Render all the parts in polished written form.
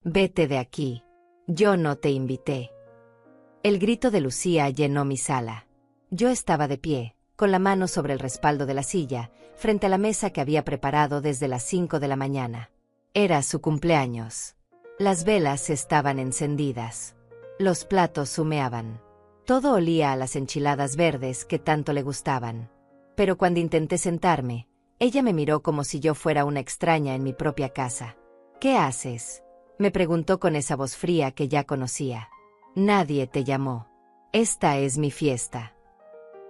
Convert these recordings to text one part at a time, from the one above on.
Vete de aquí. Yo no te invité. El grito de Lucía llenó mi sala. Yo estaba de pie, con la mano sobre el respaldo de la silla, frente a la mesa que había preparado desde las 5 de la mañana. Era su cumpleaños. Las velas estaban encendidas. Los platos humeaban. Todo olía a las enchiladas verdes que tanto le gustaban. Pero cuando intenté sentarme, ella me miró como si yo fuera una extraña en mi propia casa. ¿Qué haces?, me preguntó con esa voz fría que ya conocía. Nadie te llamó. Esta es mi fiesta.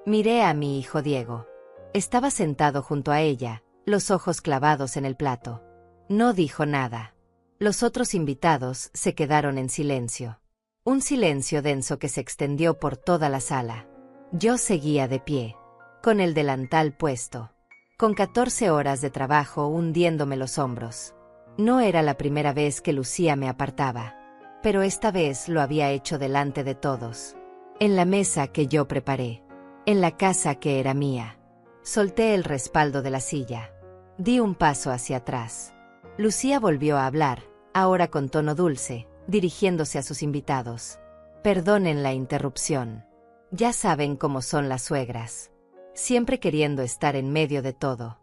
Miré a mi hijo Diego. Estaba sentado junto a ella, los ojos clavados en el plato. No dijo nada. Los otros invitados se quedaron en silencio. Un silencio denso que se extendió por toda la sala. Yo seguía de pie, con el delantal puesto, con 14 horas de trabajo hundiéndome los hombros. No era la primera vez que Lucía me apartaba, pero esta vez lo había hecho delante de todos. En la mesa que yo preparé, en la casa que era mía. Solté el respaldo de la silla. Di un paso hacia atrás. Lucía volvió a hablar, ahora con tono dulce, dirigiéndose a sus invitados. Perdonen la interrupción. Ya saben cómo son las suegras. Siempre queriendo estar en medio de todo.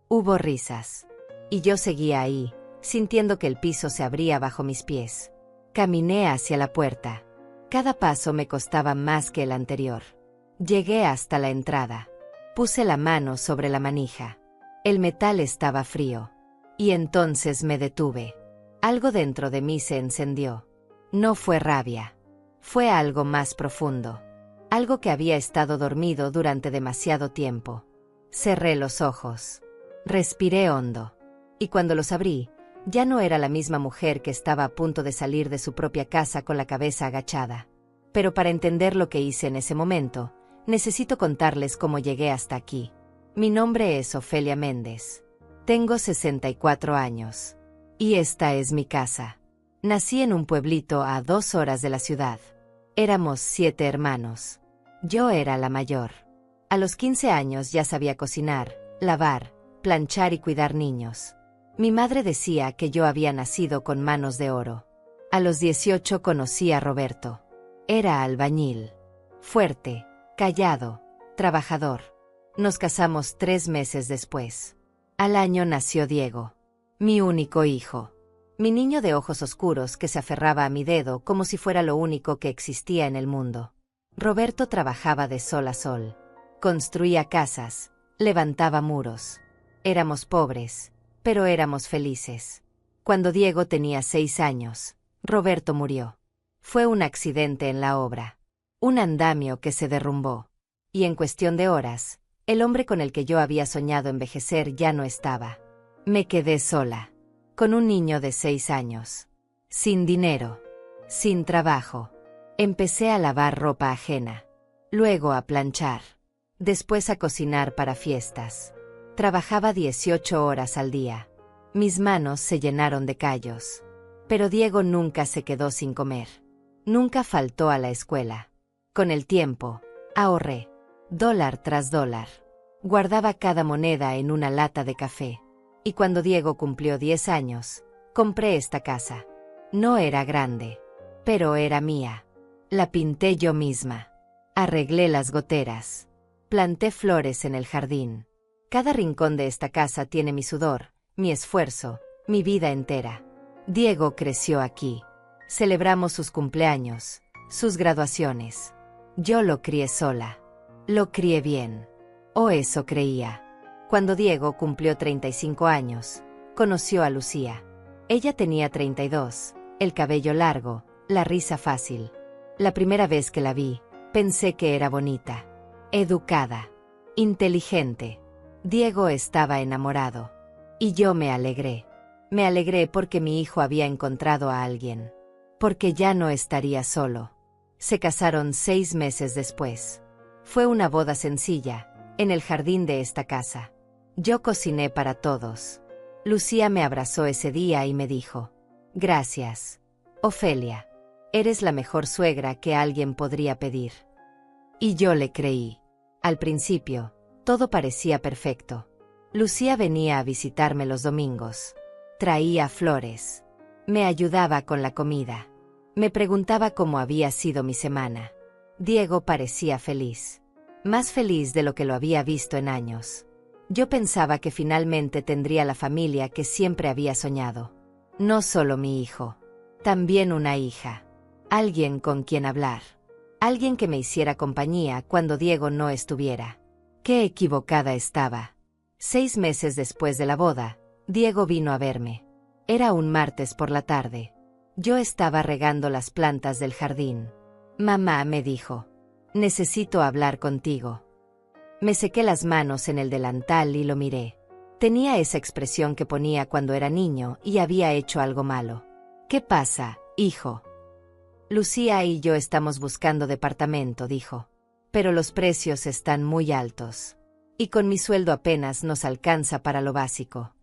Hubo risas. Y yo seguía ahí, sintiendo que el piso se abría bajo mis pies. Caminé hacia la puerta. Cada paso me costaba más que el anterior. Llegué hasta la entrada. Puse la mano sobre la manija. El metal estaba frío. Y entonces me detuve. Algo dentro de mí se encendió. No fue rabia. Fue algo más profundo. Algo que había estado dormido durante demasiado tiempo. Cerré los ojos. Respiré hondo. Y cuando los abrí, ya no era la misma mujer que estaba a punto de salir de su propia casa con la cabeza agachada. Pero para entender lo que hice en ese momento, necesito contarles cómo llegué hasta aquí. Mi nombre es Ofelia Méndez. Tengo 64 años. Y esta es mi casa. Nací en un pueblito a 2 horas de la ciudad. Éramos 7 hermanos. Yo era la mayor. A los 15 años ya sabía cocinar, lavar, planchar y cuidar niños. Mi madre decía que yo había nacido con manos de oro. A los 18 conocí a Roberto. Era albañil. Fuerte, callado, trabajador. Nos casamos 3 meses después. Al año nació Diego. Mi único hijo. Mi niño de ojos oscuros que se aferraba a mi dedo como si fuera lo único que existía en el mundo. Roberto trabajaba de sol a sol. Construía casas, levantaba muros. Éramos pobres, pero éramos felices. Cuando Diego tenía 6 años, Roberto murió. Fue un accidente en la obra. Un andamio que se derrumbó. Y en cuestión de horas, el hombre con el que yo había soñado envejecer ya no estaba. Me quedé sola, con un niño de 6 años. Sin dinero, sin trabajo. Empecé a lavar ropa ajena. Luego a planchar. Después a cocinar para fiestas. Trabajaba 18 horas al día. Mis manos se llenaron de callos. Pero Diego nunca se quedó sin comer. Nunca faltó a la escuela. Con el tiempo, ahorré. Dólar tras dólar. Guardaba cada moneda en una lata de café. Y cuando Diego cumplió 10 años, compré esta casa. No era grande, pero era mía. La pinté yo misma. Arreglé las goteras. Planté flores en el jardín. Cada rincón de esta casa tiene mi sudor, mi esfuerzo, mi vida entera. Diego creció aquí. Celebramos sus cumpleaños, sus graduaciones. Yo lo crié sola. Lo crié bien. O eso creía. Cuando Diego cumplió 35 años, conoció a Lucía. Ella tenía 32, el cabello largo, la risa fácil. La primera vez que la vi, pensé que era bonita, educada, inteligente. Diego estaba enamorado. Y yo me alegré. Me alegré porque mi hijo había encontrado a alguien. Porque ya no estaría solo. Se casaron 6 meses después. Fue una boda sencilla, en el jardín de esta casa. Yo cociné para todos. Lucía me abrazó ese día y me dijo: gracias, Ofelia. Eres la mejor suegra que alguien podría pedir. Y yo le creí. Al principio, todo parecía perfecto. Lucía venía a visitarme los domingos. Traía flores. Me ayudaba con la comida. Me preguntaba cómo había sido mi semana. Diego parecía feliz. Más feliz de lo que lo había visto en años. Yo pensaba que finalmente tendría la familia que siempre había soñado. No solo mi hijo, también una hija. Alguien con quien hablar. Alguien que me hiciera compañía cuando Diego no estuviera. Qué equivocada estaba. 6 meses después de la boda, Diego vino a verme. Era un martes por la tarde. Yo estaba regando las plantas del jardín. Mamá me dijo, necesito hablar contigo. Me sequé las manos en el delantal y lo miré. Tenía esa expresión que ponía cuando era niño y había hecho algo malo. ¿Qué pasa, hijo? Lucía y yo estamos buscando departamento, dijo. Pero los precios están muy altos. Y con mi sueldo apenas nos alcanza para lo básico.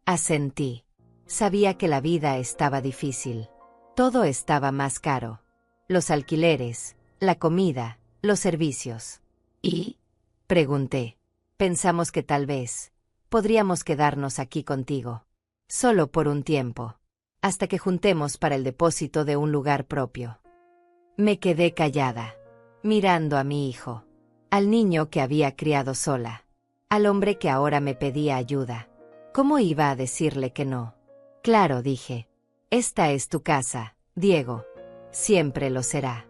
Asentí. Sabía que la vida estaba difícil. Todo estaba más caro. Los alquileres, la comida, los servicios. ¿Y? Pregunté. Pensamos que tal vez podríamos quedarnos aquí contigo. Solo por un tiempo. Hasta que juntemos para el depósito de un lugar propio. Me quedé callada, mirando a mi hijo. Al niño que había criado sola. Al hombre que ahora me pedía ayuda. ¿Cómo iba a decirle que no? Claro, dije. Esta es tu casa, Diego. Siempre lo será.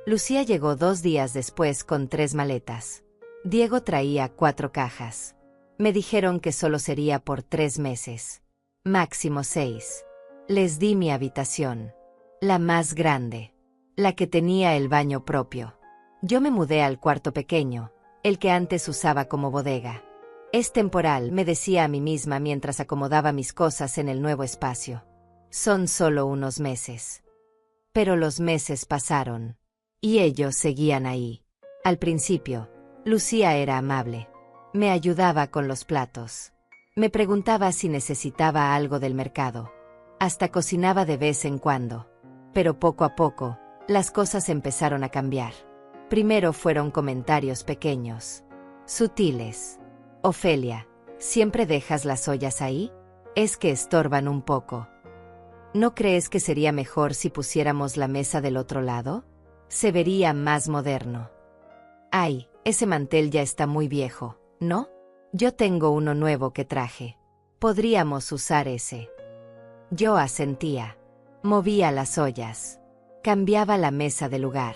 Lucía llegó 2 días después con 3 maletas. Diego traía 4 cajas. Me dijeron que solo sería por 3 meses. Máximo 6. Les di mi habitación. La más grande. La que tenía el baño propio. Yo me mudé al cuarto pequeño, el que antes usaba como bodega. Es temporal, me decía a mí misma mientras acomodaba mis cosas en el nuevo espacio. Son solo unos meses. Pero los meses pasaron. Y ellos seguían ahí. Al principio, Lucía era amable. Me ayudaba con los platos. Me preguntaba si necesitaba algo del mercado. Hasta cocinaba de vez en cuando. Pero poco a poco, las cosas empezaron a cambiar. Primero fueron comentarios pequeños. Sutiles. Ofelia, ¿siempre dejas las ollas ahí? Es que estorban un poco. ¿No crees que sería mejor si pusiéramos la mesa del otro lado? Se vería más moderno. Ay, ese mantel ya está muy viejo, ¿no? Yo tengo uno nuevo que traje. Podríamos usar ese. Yo asentía. Movía las ollas. Cambiaba la mesa de lugar.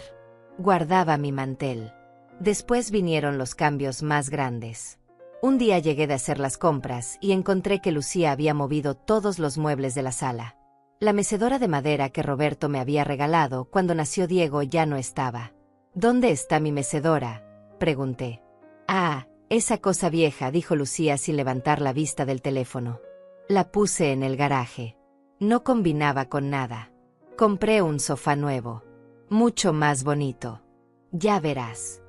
Guardaba mi mantel. Después vinieron los cambios más grandes. Un día llegué de hacer las compras y encontré que Lucía había movido todos los muebles de la sala. La mecedora de madera que Roberto me había regalado cuando nació Diego ya no estaba. ¿Dónde está mi mecedora?, pregunté. Ah, esa cosa vieja, dijo Lucía sin levantar la vista del teléfono. La puse en el garaje. No combinaba con nada. Compré un sofá nuevo. Mucho más bonito. Ya verás.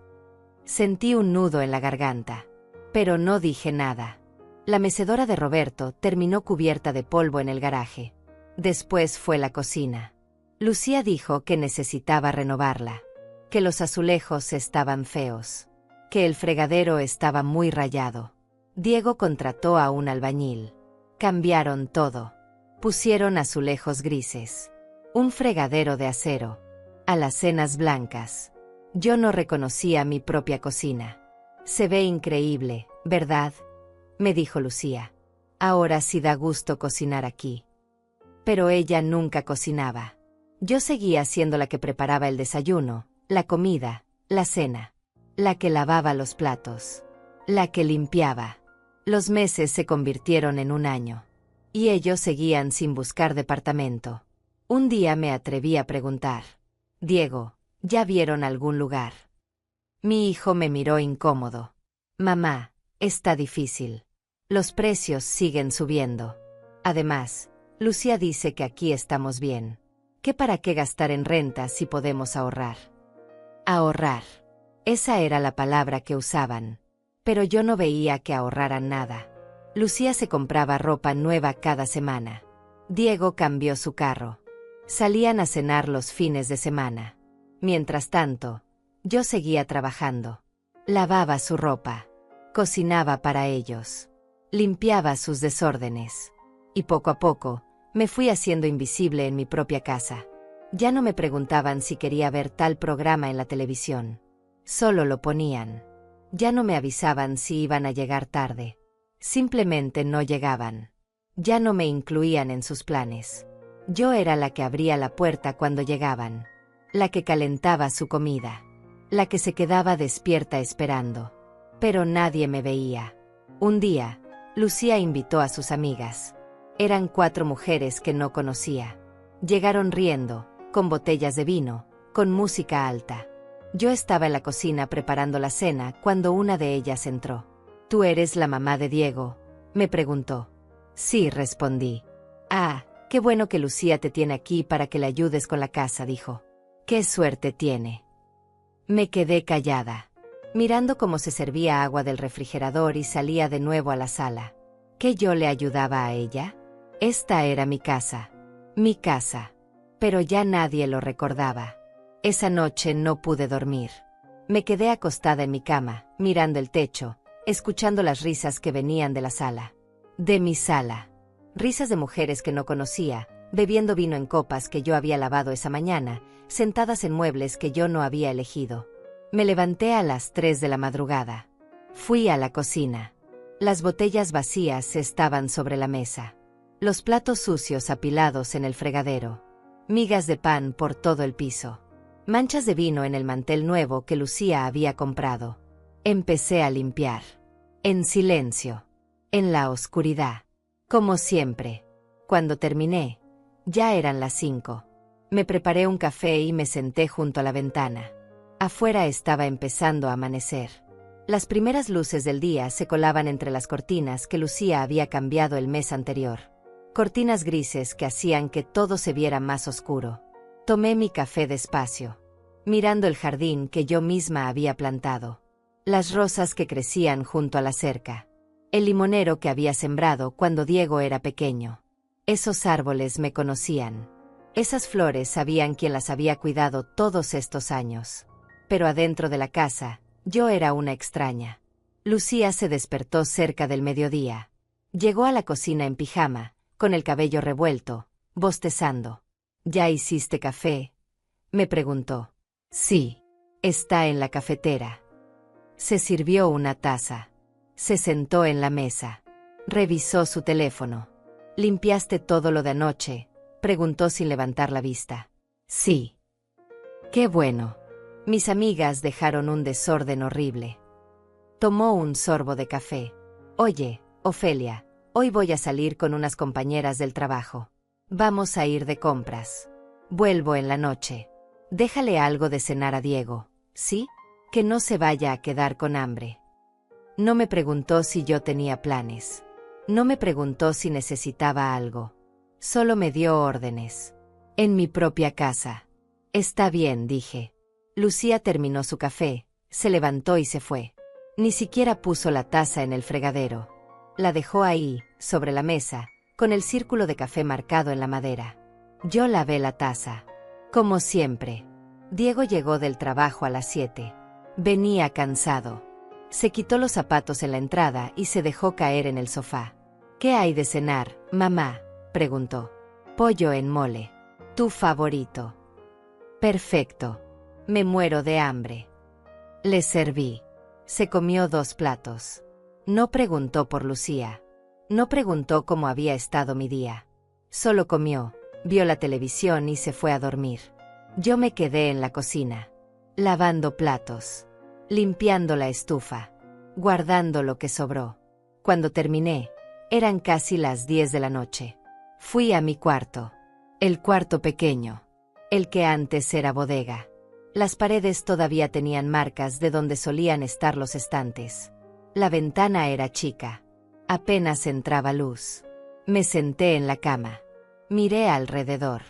Sentí un nudo en la garganta. Pero no dije nada. La mecedora de Roberto terminó cubierta de polvo en el garaje. Después fue la cocina. Lucía dijo que necesitaba renovarla. Que los azulejos estaban feos. Que el fregadero estaba muy rayado. Diego contrató a un albañil. Cambiaron todo. Pusieron azulejos grises. Un fregadero de acero. Alacenas blancas. Yo no reconocía mi propia cocina. Se ve increíble, ¿verdad?, me dijo Lucía. Ahora sí da gusto cocinar aquí. Pero ella nunca cocinaba. Yo seguía siendo la que preparaba el desayuno, la comida, la cena. La que lavaba los platos. La que limpiaba. Los meses se convirtieron en un año. Y ellos seguían sin buscar departamento. Un día me atreví a preguntar. Diego, ¿ya vieron algún lugar? Mi hijo me miró incómodo. Mamá, está difícil. Los precios siguen subiendo. Además, Lucía dice que aquí estamos bien. ¿Qué para qué gastar en renta si podemos ahorrar? Ahorrar. Esa era la palabra que usaban. Pero yo no veía que ahorraran nada. Lucía se compraba ropa nueva cada semana. Diego cambió su carro. Salían a cenar los fines de semana. Mientras tanto, yo seguía trabajando. Lavaba su ropa. Cocinaba para ellos. Limpiaba sus desórdenes. Y poco a poco, Me fui haciendo invisible en mi propia casa. Ya no me preguntaban si quería ver tal programa en la televisión. Solo lo ponían. Ya no me avisaban si iban a llegar tarde. Simplemente no llegaban. Ya no me incluían en sus planes. Yo era la que abría la puerta cuando llegaban. La que calentaba su comida. La que se quedaba despierta esperando. Pero nadie me veía. Un día, Lucía invitó a sus amigas. Eran 4 mujeres que no conocía. Llegaron riendo, con botellas de vino, con música alta. Yo estaba en la cocina preparando la cena cuando una de ellas entró. ¿Tú eres la mamá de Diego?, me preguntó. Sí, respondí. Ah, qué bueno que Lucía te tiene aquí para que le ayudes con la casa, dijo. Qué suerte tiene. Me quedé callada, mirando cómo se servía agua del refrigerador y salía de nuevo a la sala. ¿Que yo le ayudaba a ella? Esta era mi casa. Mi casa. Pero ya nadie lo recordaba. Esa noche no pude dormir. Me quedé acostada en mi cama, mirando el techo, escuchando las risas que venían de la sala. De mi sala. Risas de mujeres que no conocía, bebiendo vino en copas que yo había lavado esa mañana, sentadas en muebles que yo no había elegido. Me levanté a las 3 de la madrugada. Fui a la cocina. Las botellas vacías estaban sobre la mesa. Los platos sucios apilados en el fregadero. Migas de pan por todo el piso. Manchas de vino en el mantel nuevo que Lucía había comprado. Empecé a limpiar. En silencio. En la oscuridad. Como siempre. Cuando terminé, ya eran las 5. Me preparé un café y me senté junto a la ventana. Afuera estaba empezando a amanecer. Las primeras luces del día se colaban entre las cortinas que Lucía había cambiado el mes anterior. Cortinas grises que hacían que todo se viera más oscuro. Tomé mi café despacio, mirando el jardín que yo misma había plantado. Las rosas que crecían junto a la cerca. El limonero que había sembrado cuando Diego era pequeño. Esos árboles me conocían. Esas flores sabían quién las había cuidado todos estos años. Pero adentro de la casa, yo era una extraña. Lucía se despertó cerca del mediodía. Llegó a la cocina en pijama, con el cabello revuelto, bostezando. ¿Ya hiciste café?, me preguntó. Sí, está en la cafetera. Se sirvió una taza. Se sentó en la mesa. Revisó su teléfono. ¿Limpiaste todo lo de anoche?, preguntó sin levantar la vista. Sí. Qué bueno. Mis amigas dejaron un desorden horrible. Tomó un sorbo de café. Oye, Ofelia, hoy voy a salir con unas compañeras del trabajo. Vamos a ir de compras. Vuelvo en la noche. Déjale algo de cenar a Diego, ¿sí? Que no se vaya a quedar con hambre. No me preguntó si yo tenía planes. No me preguntó si necesitaba algo. Solo me dio órdenes. En mi propia casa. Está bien, dije. Lucía terminó su café, se levantó y se fue. Ni siquiera puso la taza en el fregadero. La dejó ahí, sobre la mesa, con el círculo de café marcado en la madera. Yo lavé la taza. Como siempre. Diego llegó del trabajo a las 7. Venía cansado. Se quitó los zapatos en la entrada y se dejó caer en el sofá. ¿Qué hay de cenar, mamá?, preguntó. Pollo en mole. Tu favorito. Perfecto. Me muero de hambre. Le serví. Se comió 2 platos. No preguntó por Lucía. No preguntó cómo había estado mi día. Solo comió, vio la televisión y se fue a dormir. Yo me quedé en la cocina, lavando platos, limpiando la estufa, guardando lo que sobró. Cuando terminé, eran casi las 10 de la noche. Fui a mi cuarto. El cuarto pequeño. El que antes era bodega. Las paredes todavía tenían marcas de donde solían estar los estantes. La ventana era chica. Apenas entraba luz. Me senté en la cama. Miré alrededor.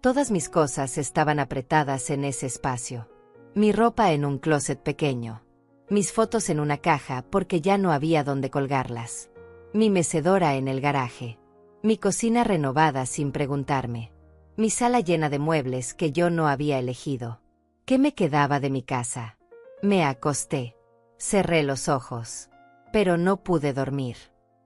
Todas mis cosas estaban apretadas en ese espacio. Mi ropa en un closet pequeño. Mis fotos en una caja porque ya no había dónde colgarlas. Mi mecedora en el garaje. Mi cocina renovada sin preguntarme. Mi sala llena de muebles que yo no había elegido. ¿Qué me quedaba de mi casa? Me acosté. Cerré los ojos. Pero no pude dormir.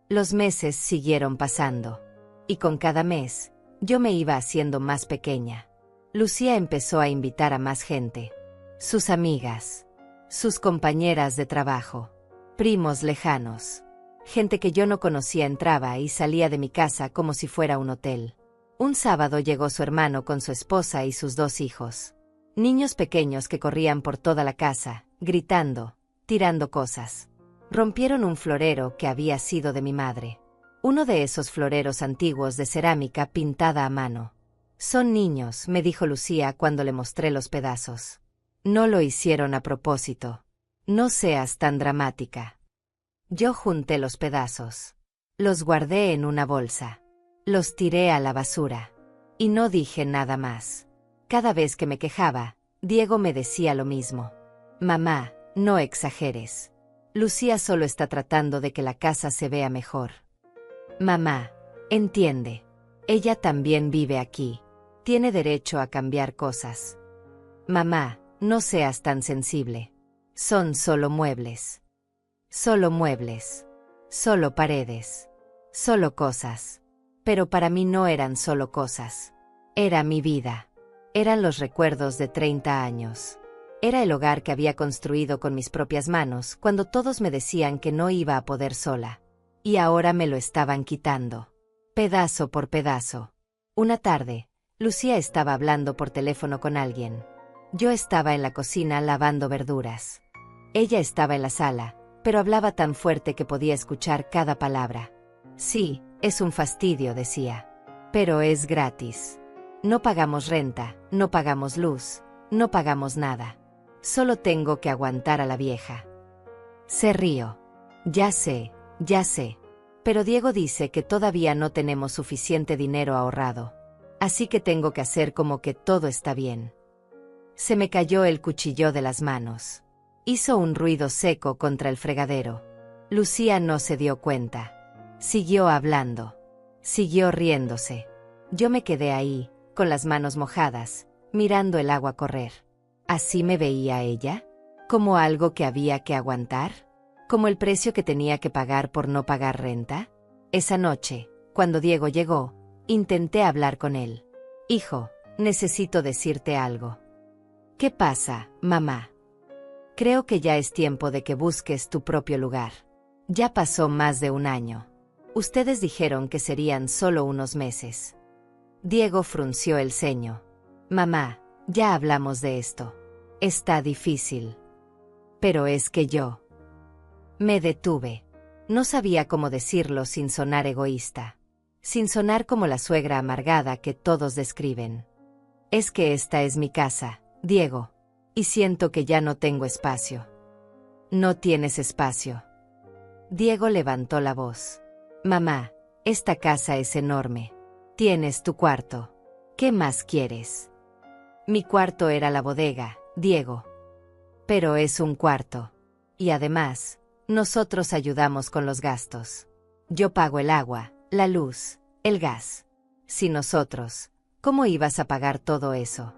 Los meses siguieron pasando. Y con cada mes, Yo me iba haciendo más pequeña. Lucía empezó a invitar a más gente. Sus amigas, sus compañeras de trabajo, primos lejanos. Gente que yo no conocía entraba y salía de mi casa como si fuera un hotel. Un sábado llegó su hermano con su esposa y sus 2 hijos. Niños pequeños que corrían por toda la casa, gritando, tirando cosas. Rompieron un florero que había sido de mi madre. Uno de esos floreros antiguos de cerámica pintada a mano. Son niños, me dijo Lucía cuando le mostré los pedazos. No lo hicieron a propósito. No seas tan dramática. Yo junté los pedazos. Los guardé en una bolsa. Los tiré a la basura. Y no dije nada más. Cada vez que me quejaba, Diego me decía lo mismo. Mamá, no exageres. Lucía solo está tratando de que la casa se vea mejor. Mamá, entiende. Ella también vive aquí. Tiene derecho a cambiar cosas. Mamá, no seas tan sensible. Son solo muebles. Solo muebles. Solo paredes. Solo cosas. Pero para mí no eran solo cosas. Era mi vida. Eran los recuerdos de 30 años. Era el hogar que había construido con mis propias manos cuando todos me decían que no iba a poder sola. Y ahora me lo estaban quitando. Pedazo por pedazo. Una tarde, Lucía estaba hablando por teléfono con alguien. Yo estaba en la cocina lavando verduras. Ella estaba en la sala, pero hablaba tan fuerte que podía escuchar cada palabra. Sí, es un fastidio, decía. Pero es gratis. No pagamos renta, no pagamos luz, no pagamos nada. Solo tengo que aguantar a la vieja. Se rió. Ya sé. Pero Diego dice que todavía no tenemos suficiente dinero ahorrado. Así que tengo que hacer como que todo está bien. Se me cayó el cuchillo de las manos. Hizo un ruido seco contra el fregadero. Lucía no se dio cuenta. Siguió hablando. Siguió riéndose. Yo me quedé ahí, con las manos mojadas, mirando el agua correr. ¿Así me veía ella? ¿Como algo que había que aguantar? ¿Como el precio que tenía que pagar por no pagar renta? Esa noche, cuando Diego llegó, intenté hablar con él. Hijo, necesito decirte algo. ¿Qué pasa, mamá? Creo que ya es tiempo de que busques tu propio lugar. Ya pasó más de 1 año. Ustedes dijeron que serían solo unos meses. Diego frunció el ceño. Mamá, ya hablamos de esto. Está difícil. Pero es que yo... Me detuve. No sabía cómo decirlo sin sonar egoísta. Sin sonar como la suegra amargada que todos describen. Es que esta es mi casa, Diego. Y siento que ya no tengo espacio. No tienes espacio. Diego levantó la voz. Mamá, esta casa es enorme. Tienes tu cuarto. ¿Qué más quieres? Mi cuarto era la bodega, Diego. Pero es un cuarto. Y además, nosotros ayudamos con los gastos. Yo pago el agua, la luz, el gas. Si nosotros, ¿cómo ibas a pagar todo eso?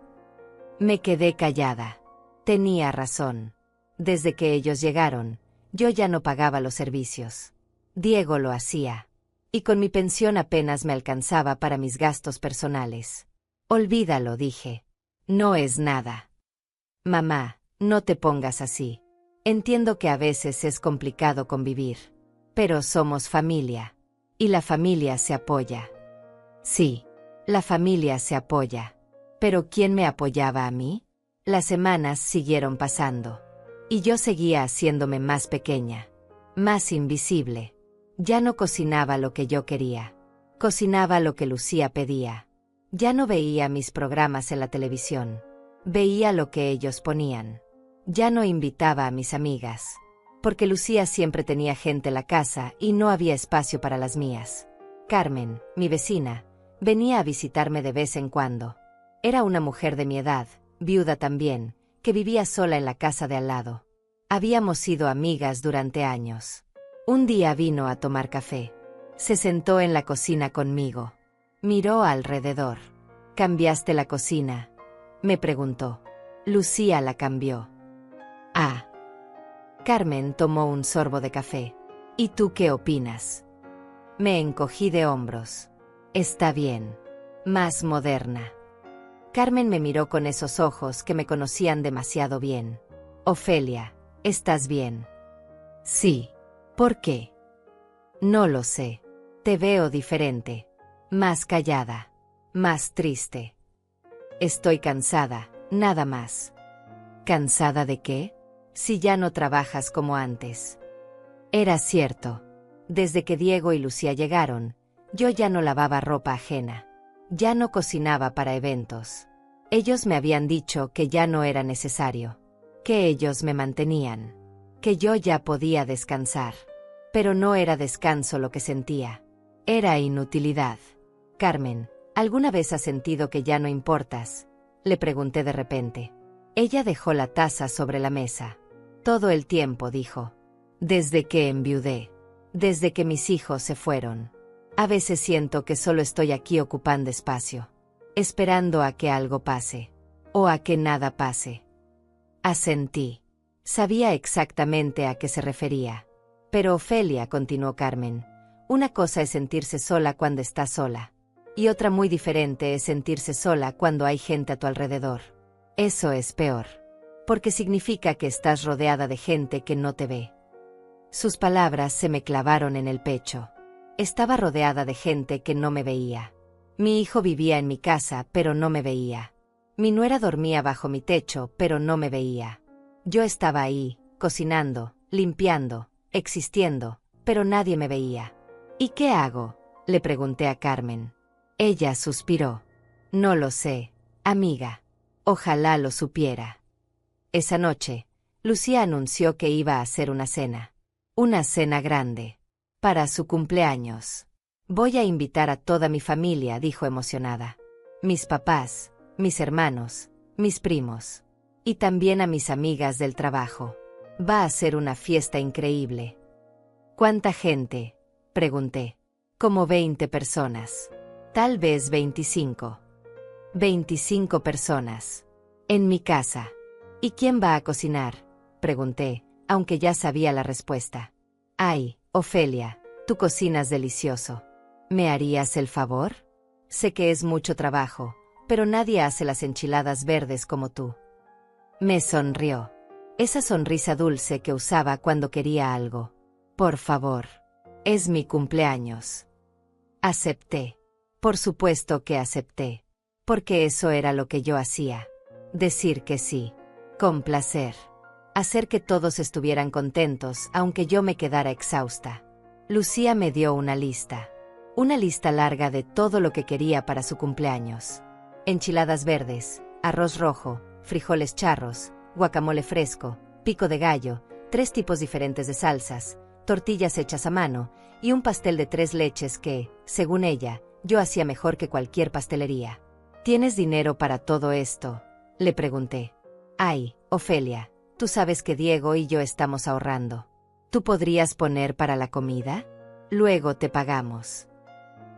Me quedé callada. Tenía razón. Desde que ellos llegaron, yo ya no pagaba los servicios. Diego lo hacía. Y con mi pensión apenas me alcanzaba para mis gastos personales. Olvídalo, dije. No es nada. Mamá, no te pongas así. Entiendo que a veces es complicado convivir. Pero somos familia. Y la familia se apoya. Sí, la familia se apoya. ¿Pero quién me apoyaba a mí? Las semanas siguieron pasando. Y yo seguía haciéndome más pequeña. Más invisible. Ya no cocinaba lo que yo quería. Cocinaba lo que Lucía pedía. Ya no veía mis programas en la televisión. Veía lo que ellos ponían. Ya no invitaba a mis amigas. Porque Lucía siempre tenía gente en la casa y no había espacio para las mías. Carmen, mi vecina, venía a visitarme de vez en cuando. Era una mujer de mi edad, viuda también, que vivía sola en la casa de al lado. Habíamos sido amigas durante años. Un día vino a tomar café. Se sentó en la cocina conmigo. Miró alrededor. ¿Cambiaste la cocina?, me preguntó. Lucía la cambió. Ah. Carmen tomó un sorbo de café. ¿Y tú qué opinas? Me encogí de hombros. Está bien. más moderna. Carmen me miró con esos ojos que me conocían demasiado bien. Ofelia, ¿estás bien? Sí. ¿Por qué? No lo sé. Te veo diferente. Más callada. Más triste. Estoy cansada, nada más. ¿Cansada de qué? Si ya no trabajas como antes. Era cierto. Desde que Diego y Lucía llegaron, yo ya no lavaba ropa ajena. Ya no cocinaba para eventos. Ellos me habían dicho que ya no era necesario. Que ellos me mantenían. Que yo ya podía descansar. Pero no era descanso lo que sentía. Era inutilidad. Carmen, ¿alguna vez has sentido que ya no importas? Le pregunté de repente. Ella dejó la taza sobre la mesa. Todo el tiempo, dijo. Desde que enviudé. Desde que mis hijos se fueron. A veces siento que solo estoy aquí ocupando espacio. Esperando a que algo pase. O a que nada pase. Asentí. Sabía exactamente a qué se refería. Pero Ofelia, continuó Carmen, una cosa es sentirse sola cuando estás sola. Y otra muy diferente es sentirse sola cuando hay gente a tu alrededor. Eso es peor. Porque significa que estás rodeada de gente que no te ve. Sus palabras se me clavaron en el pecho. Estaba rodeada de gente que no me veía. Mi hijo vivía en mi casa, pero no me veía. Mi nuera dormía bajo mi techo, pero no me veía. Yo estaba ahí, cocinando, limpiando, existiendo, pero nadie me veía. ¿Y qué hago?, le pregunté a Carmen. Ella suspiró. No lo sé, amiga. Ojalá lo supiera. Esa noche, Lucía anunció que iba a hacer una cena. Una cena grande. Para su cumpleaños. Voy a invitar a toda mi familia, dijo emocionada. Mis papás, mis hermanos, mis primos. Y también a mis amigas del trabajo. Va a ser una fiesta increíble. ¿Cuánta gente?, pregunté. Como 20 personas. Tal vez 25. 25 personas. En mi casa. ¿Y quién va a cocinar?, pregunté, aunque ya sabía la respuesta. Ay, Ofelia, tú cocinas delicioso. ¿Me harías el favor? Sé que es mucho trabajo, pero nadie hace las enchiladas verdes como tú. Me sonrió. Esa sonrisa dulce que usaba cuando quería algo. Por favor. Es mi cumpleaños. Acepté. Por supuesto que acepté. Porque eso era lo que yo hacía. Decir que sí. Complacer. Hacer que todos estuvieran contentos, aunque yo me quedara exhausta. Lucía me dio una lista. Una lista larga de todo lo que quería para su cumpleaños. Enchiladas verdes, arroz rojo, frijoles charros, guacamole fresco, pico de gallo, 3 tipos diferentes de salsas, tortillas hechas a mano, y un pastel de 3 leches que, según ella, yo hacía mejor que cualquier pastelería. ¿Tienes dinero para todo esto?, le pregunté. Ay, Ofelia, tú sabes que Diego y yo estamos ahorrando. ¿Tú podrías poner para la comida? Luego te pagamos.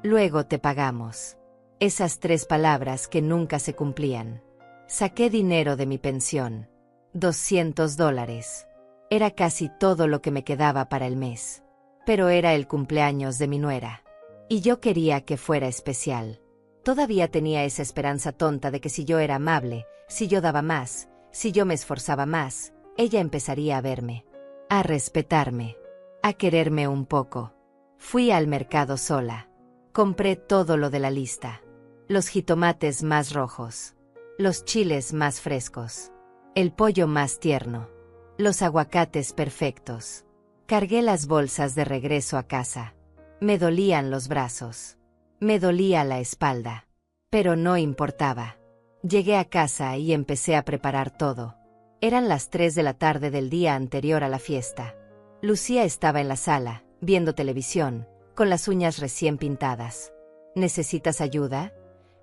Luego te pagamos. Esas 3 palabras que nunca se cumplían. Saqué dinero de mi pensión. $200. Era casi todo lo que me quedaba para el mes. Pero era el cumpleaños de mi nuera. Y yo quería que fuera especial. Todavía tenía esa esperanza tonta de que si yo era amable, si yo daba más, si yo me esforzaba más, ella empezaría a verme. A respetarme. A quererme un poco. Fui al mercado sola. Compré todo lo de la lista. Los jitomates más rojos. Los chiles más frescos. El pollo más tierno. Los aguacates perfectos. Cargué las bolsas de regreso a casa. Me dolían los brazos. Me dolía la espalda. Pero no importaba. Llegué a casa y empecé a preparar todo. Eran las 3 de la tarde del día anterior a la fiesta. Lucía estaba en la sala, viendo televisión, con las uñas recién pintadas. ¿Necesitas ayuda?,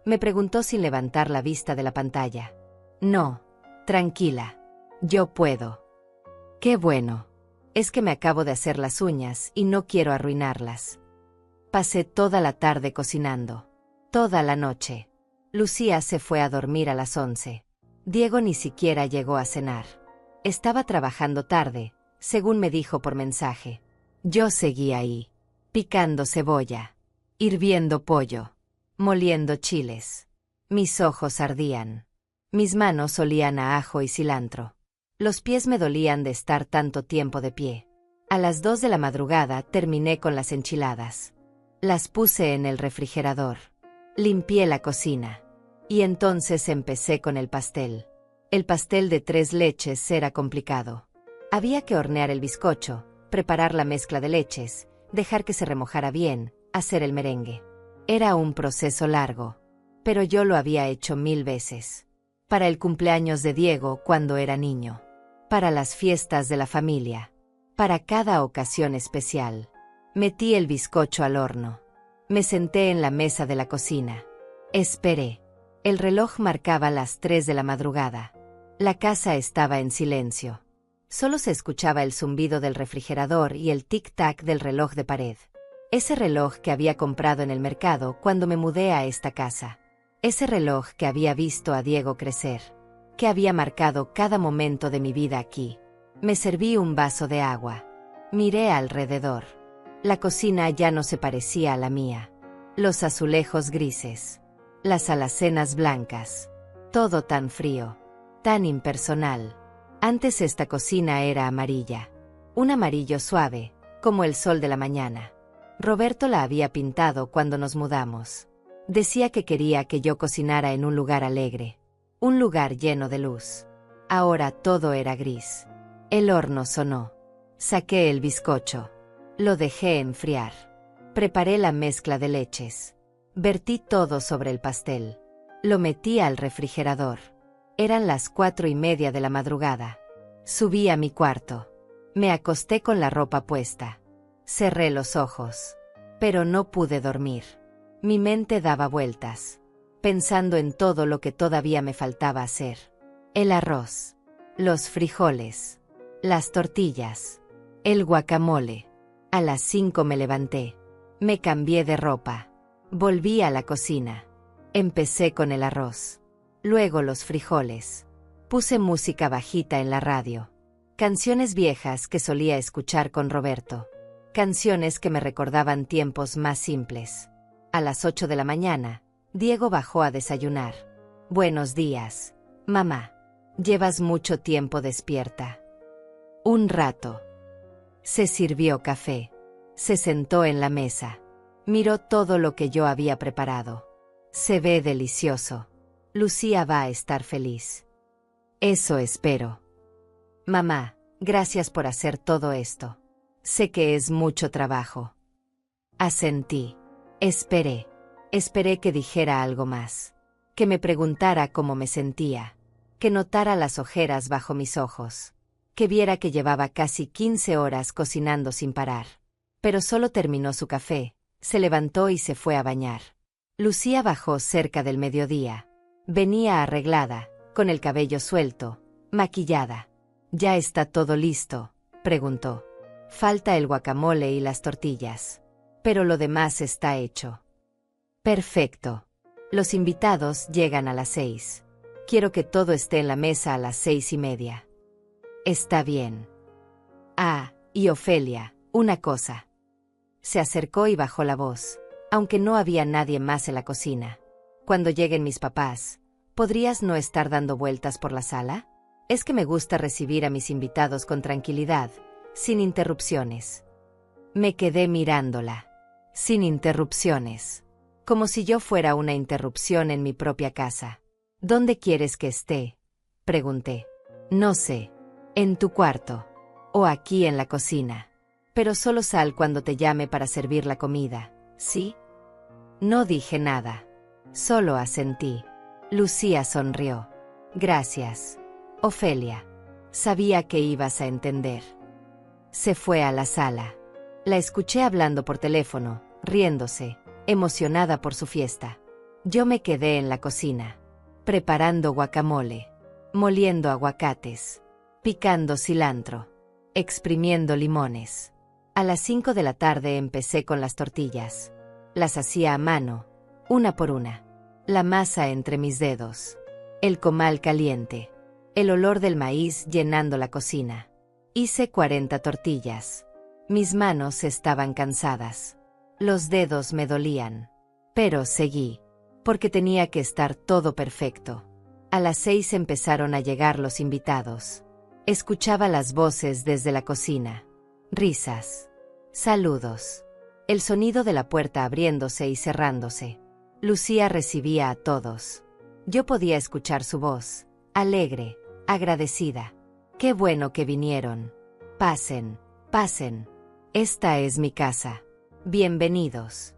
me preguntó sin levantar la vista de la pantalla. No, tranquila. Yo puedo. Qué bueno. Es que me acabo de hacer las uñas y no quiero arruinarlas. Pasé toda la tarde cocinando. Toda la noche. Lucía se fue a dormir a las 11. Diego ni siquiera llegó a cenar. Estaba trabajando tarde, según me dijo por mensaje. Yo seguí ahí, picando cebolla, hirviendo pollo, moliendo chiles. Mis ojos ardían. Mis manos olían a ajo y cilantro. Los pies me dolían de estar tanto tiempo de pie. A las 2 de la madrugada terminé con las enchiladas. Las puse en el refrigerador. Limpié la cocina. Y entonces empecé con el pastel. El pastel de 3 leches era complicado. Había que hornear el bizcocho, preparar la mezcla de leches, dejar que se remojara bien, hacer el merengue. Era un proceso largo, pero yo lo había hecho 1000 veces. Para el cumpleaños de Diego cuando era niño. Para las fiestas de la familia. Para cada ocasión especial. Metí el bizcocho al horno. Me senté en la mesa de la cocina. Esperé. El reloj marcaba las 3 de la madrugada. La casa estaba en silencio. Solo se escuchaba el zumbido del refrigerador y el tic-tac del reloj de pared. Ese reloj que había comprado en el mercado cuando me mudé a esta casa. Ese reloj que había visto a Diego crecer. Que había marcado cada momento de mi vida aquí. Me serví un vaso de agua. Miré alrededor. La cocina ya no se parecía a la mía. Los azulejos grises. Las alacenas blancas. Todo tan frío. Tan impersonal. Antes esta cocina era amarilla. Un amarillo suave, como el sol de la mañana. Roberto la había pintado cuando nos mudamos. Decía que quería que yo cocinara en un lugar alegre. Un lugar lleno de luz. Ahora todo era gris. El horno sonó. Saqué el bizcocho. Lo dejé enfriar. Preparé la mezcla de leches. Vertí todo sobre el pastel. Lo metí al refrigerador. Eran las 4:30 de la madrugada. Subí a mi cuarto. Me acosté con la ropa puesta. Cerré los ojos. Pero no pude dormir. Mi mente daba vueltas, pensando en todo lo que todavía me faltaba hacer. El arroz. Los frijoles. Las tortillas. El guacamole. A las 5 me levanté. Me cambié de ropa. Volví a la cocina. Empecé con el arroz. Luego los frijoles. Puse música bajita en la radio. Canciones viejas que solía escuchar con Roberto. Canciones que me recordaban tiempos más simples. A las 8 de la mañana, Diego bajó a desayunar. Buenos días, mamá. Llevas mucho tiempo despierta. Un rato. Se sirvió café. Se sentó en la mesa. Miró todo lo que yo había preparado. Se ve delicioso. Lucía va a estar feliz. Eso espero. Mamá, gracias por hacer todo esto. Sé que es mucho trabajo. Asentí. Esperé. Esperé que dijera algo más. Que me preguntara cómo me sentía. Que notara las ojeras bajo mis ojos. Que viera que llevaba casi 15 horas cocinando sin parar. Pero solo terminó su café, se levantó y se fue a bañar. Lucía bajó cerca del mediodía. Venía arreglada, con el cabello suelto, maquillada. ¿Ya está todo listo?, preguntó. Falta el guacamole y las tortillas. Pero lo demás está hecho. Perfecto. Los invitados llegan a las 6. Quiero que todo esté en la mesa a las 6:30. Está bien. Ah, y Ofelia, una cosa. Se acercó y bajó la voz, aunque no había nadie más en la cocina. Cuando lleguen mis papás, ¿podrías no estar dando vueltas por la sala? Es que me gusta recibir a mis invitados con tranquilidad, sin interrupciones. Me quedé mirándola. Sin interrupciones. Como si yo fuera una interrupción en mi propia casa. ¿Dónde quieres que esté?, pregunté. No sé. En tu cuarto. O aquí en la cocina. Pero solo sal cuando te llame para servir la comida, ¿sí? No dije nada. Solo asentí. Lucía sonrió. Gracias, Ofelia. Sabía que ibas a entender. Se fue a la sala. La escuché hablando por teléfono, riéndose, emocionada por su fiesta. Yo me quedé en la cocina, preparando guacamole, moliendo aguacates, picando cilantro, exprimiendo limones. A las 5 de la tarde empecé con las tortillas. Las hacía a mano, una por una. La masa entre mis dedos. El comal caliente. El olor del maíz llenando la cocina. Hice 40 tortillas. Mis manos estaban cansadas. Los dedos me dolían. Pero seguí. porque tenía que estar todo perfecto. A las 6 empezaron a llegar los invitados. Escuchaba las voces desde la cocina. Risas. Saludos. El sonido de la puerta abriéndose y cerrándose. Lucía recibía a todos. Yo podía escuchar su voz, alegre, agradecida. Qué bueno que vinieron. Pasen, pasen. Esta es mi casa. Bienvenidos.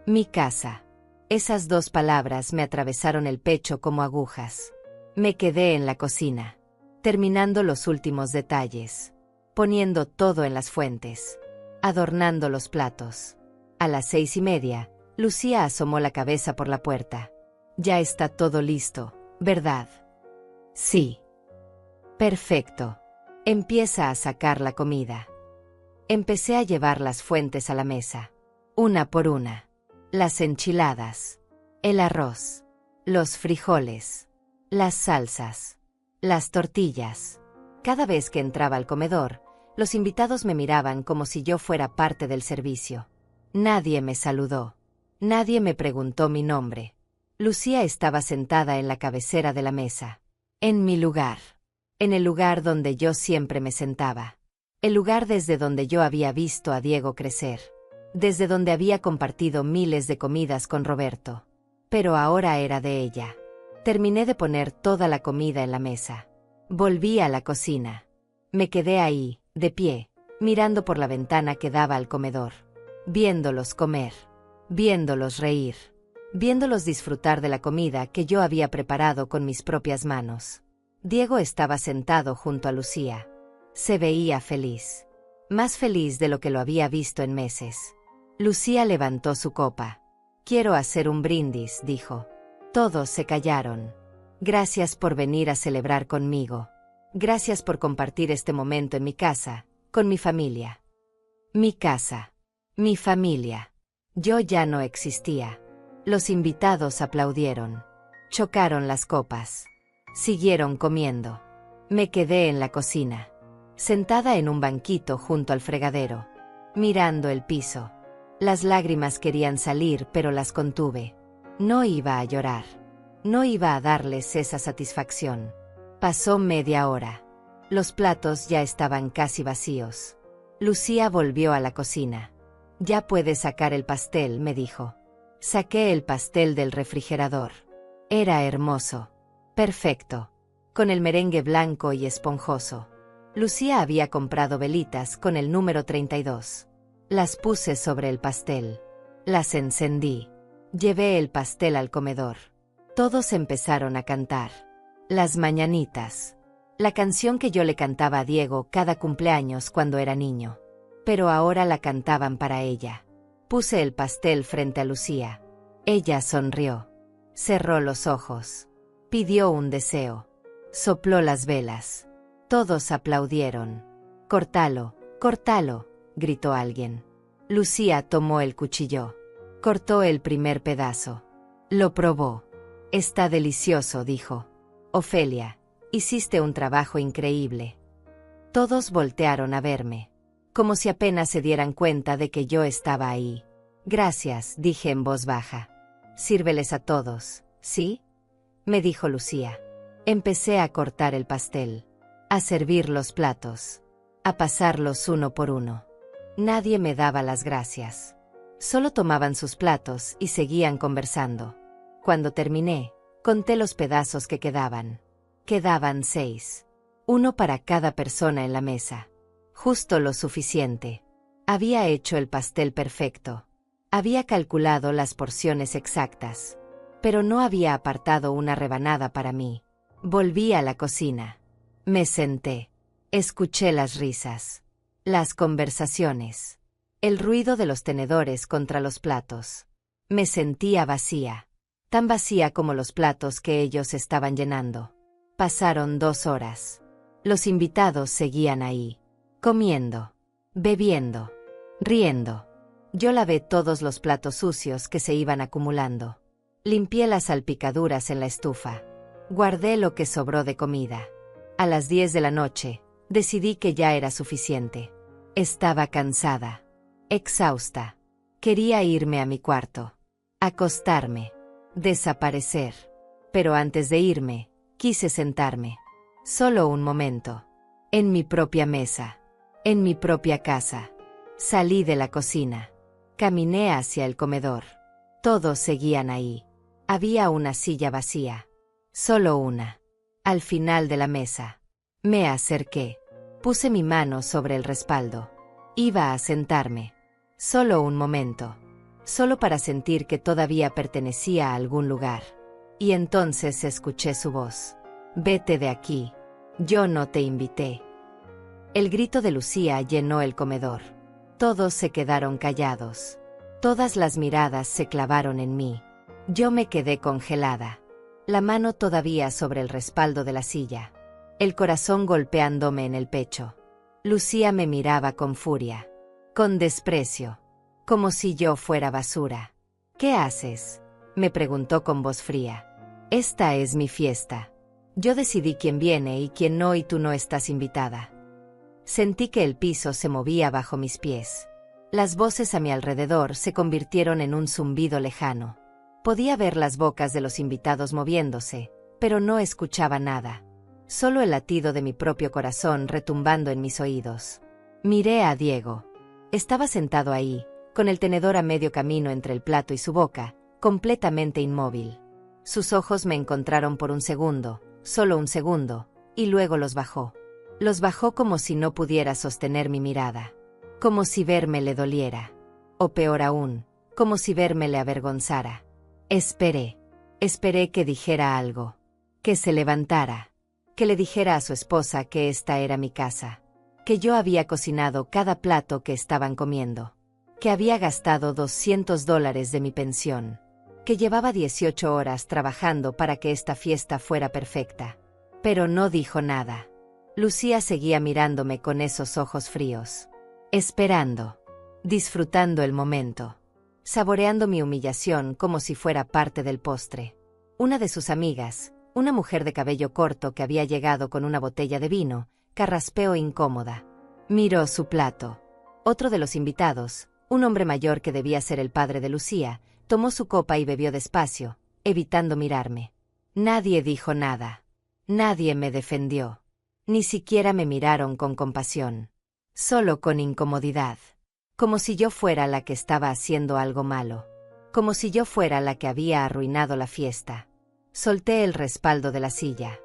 Mi casa. Esas 2 palabras me atravesaron el pecho como agujas. Me quedé en la cocina, terminando los últimos detalles, poniendo todo en las fuentes, adornando los platos. A las 6:30, Lucía asomó la cabeza por la puerta. Ya está todo listo, ¿verdad? Sí. Perfecto. Empieza a sacar la comida. Empecé a llevar las fuentes a la mesa, una por una. Las enchiladas, el arroz, los frijoles, las salsas, las tortillas. Cada vez que entraba al comedor, los invitados me miraban como si yo fuera parte del servicio. Nadie me saludó. Nadie me preguntó mi nombre. Lucía estaba sentada en la cabecera de la mesa. En mi lugar. En el lugar donde yo siempre me sentaba. El lugar desde donde yo había visto a Diego crecer. Desde donde había compartido miles de comidas con Roberto. Pero ahora era de ella. Terminé de poner toda la comida en la mesa. Volví a la cocina. Me quedé ahí, de pie, mirando por la ventana que daba al comedor. Viéndolos comer. Viéndolos reír. Viéndolos disfrutar de la comida que yo había preparado con mis propias manos. Diego estaba sentado junto a Lucía. Se veía feliz. Más feliz de lo que lo había visto en meses. Lucía levantó su copa. Quiero hacer un brindis, dijo. Todos se callaron. Gracias por venir a celebrar conmigo. Gracias por compartir este momento en mi casa, con mi familia. Mi casa. Mi familia. Yo ya no existía. Los invitados aplaudieron. Chocaron las copas. Siguieron comiendo. Me quedé en la cocina, sentada en un banquito junto al fregadero, mirando el piso. Las lágrimas querían salir, pero las contuve. No iba a llorar. No iba a darles esa satisfacción. Pasó media hora. Los platos ya estaban casi vacíos. Lucía volvió a la cocina. Ya puedes sacar el pastel, me dijo. Saqué el pastel del refrigerador. Era hermoso. Perfecto. Con el merengue blanco y esponjoso. Lucía había comprado velitas con el número 32. Las puse sobre el pastel. Las encendí. Llevé el pastel al comedor. Todos empezaron a cantar. Las mañanitas. La canción que yo le cantaba a Diego cada cumpleaños cuando era niño. Pero ahora la cantaban para ella. Puse el pastel frente a Lucía. Ella sonrió. Cerró los ojos. Pidió un deseo. Sopló las velas. Todos aplaudieron. «Córtalo, córtalo», gritó alguien. Lucía tomó el cuchillo. Cortó el primer pedazo. Lo probó. «Está delicioso», dijo. «Ofelia, hiciste un trabajo increíble». Todos voltearon a verme, como si apenas se dieran cuenta de que yo estaba ahí. «Gracias», dije en voz baja. «Sírveles a todos, ¿sí?», me dijo Lucía. Empecé a cortar el pastel, a servir los platos, a pasarlos uno por uno. Nadie me daba las gracias. Solo tomaban sus platos y seguían conversando. Cuando terminé, conté los pedazos que quedaban. Quedaban 6. Uno para cada persona en la mesa. Justo lo suficiente. Había hecho el pastel perfecto. Había calculado las porciones exactas. Pero no había apartado una rebanada para mí. Volví a la cocina. Me senté. Escuché las risas. Las conversaciones. El ruido de los tenedores contra los platos. Me sentía vacía. Tan vacía como los platos que ellos estaban llenando. Pasaron 2 horas. Los invitados seguían ahí. Comiendo. Bebiendo. Riendo. Yo lavé todos los platos sucios que se iban acumulando. Limpié las salpicaduras en la estufa. Guardé lo que sobró de comida. A las 10 de la noche, decidí que ya era suficiente. Estaba cansada. Exhausta. Quería irme a mi cuarto. Acostarme. desaparecer. Pero antes de irme, quise sentarme. Solo un momento. En mi propia mesa. En mi propia casa. Salí de la cocina. Caminé hacia el comedor. Todos seguían ahí. Había una silla vacía. Solo una. Al final de la mesa. Me acerqué. Puse mi mano sobre el respaldo. Iba a sentarme. Solo un momento. Solo para sentir que todavía pertenecía a algún lugar. Y entonces escuché su voz. Vete de aquí. Yo no te invité. El grito de Lucía llenó el comedor. Todos se quedaron callados. Todas las miradas se clavaron en mí. Yo me quedé congelada. La mano todavía sobre el respaldo de la silla. El corazón golpeándome en el pecho. Lucía me miraba con furia. Con desprecio. Como si yo fuera basura. ¿Qué haces?, me preguntó con voz fría. Esta es mi fiesta. Yo decidí quién viene y quién no, y tú no estás invitada. Sentí que el piso se movía bajo mis pies. Las voces a mi alrededor se convirtieron en un zumbido lejano. Podía ver las bocas de los invitados moviéndose, pero no escuchaba nada. Solo el latido de mi propio corazón retumbando en mis oídos. Miré a Diego. Estaba sentado ahí, con el tenedor a medio camino entre el plato y su boca, completamente inmóvil. Sus ojos me encontraron por un segundo, solo un segundo, y luego los bajó. Los bajó como si no pudiera sostener mi mirada. Como si verme le doliera. O peor aún, como si verme le avergonzara. Esperé. Esperé que dijera algo. Que se levantara. Que le dijera a su esposa que esta era mi casa. Que yo había cocinado cada plato que estaban comiendo. Que había gastado $200 de mi pensión. Que llevaba 18 horas trabajando para que esta fiesta fuera perfecta. Pero no dijo nada. Lucía seguía mirándome con esos ojos fríos. Esperando. Disfrutando el momento. Saboreando mi humillación como si fuera parte del postre. Una de sus amigas, una mujer de cabello corto que había llegado con una botella de vino, carraspeó incómoda. Miró su plato. Otro de los invitados, un hombre mayor que debía ser el padre de Lucía, tomó su copa y bebió despacio, evitando mirarme. Nadie dijo nada. Nadie me defendió. Ni siquiera me miraron con compasión. Solo con incomodidad. Como si yo fuera la que estaba haciendo algo malo. Como si yo fuera la que había arruinado la fiesta. Solté el respaldo de la silla.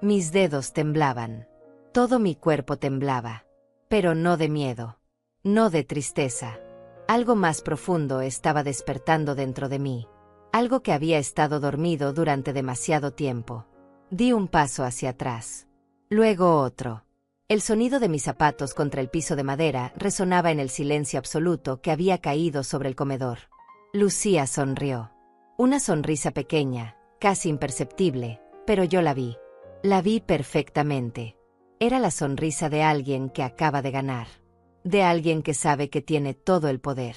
Mis dedos temblaban. Todo mi cuerpo temblaba. Pero no de miedo. No de tristeza. Algo más profundo estaba despertando dentro de mí. Algo que había estado dormido durante demasiado tiempo. Di un paso hacia atrás. Luego otro. El sonido de mis zapatos contra el piso de madera resonaba en el silencio absoluto que había caído sobre el comedor. Lucía sonrió. Una sonrisa pequeña, casi imperceptible, pero yo la vi. La vi perfectamente. Era la sonrisa de alguien que acaba de ganar. De alguien que sabe que tiene todo el poder.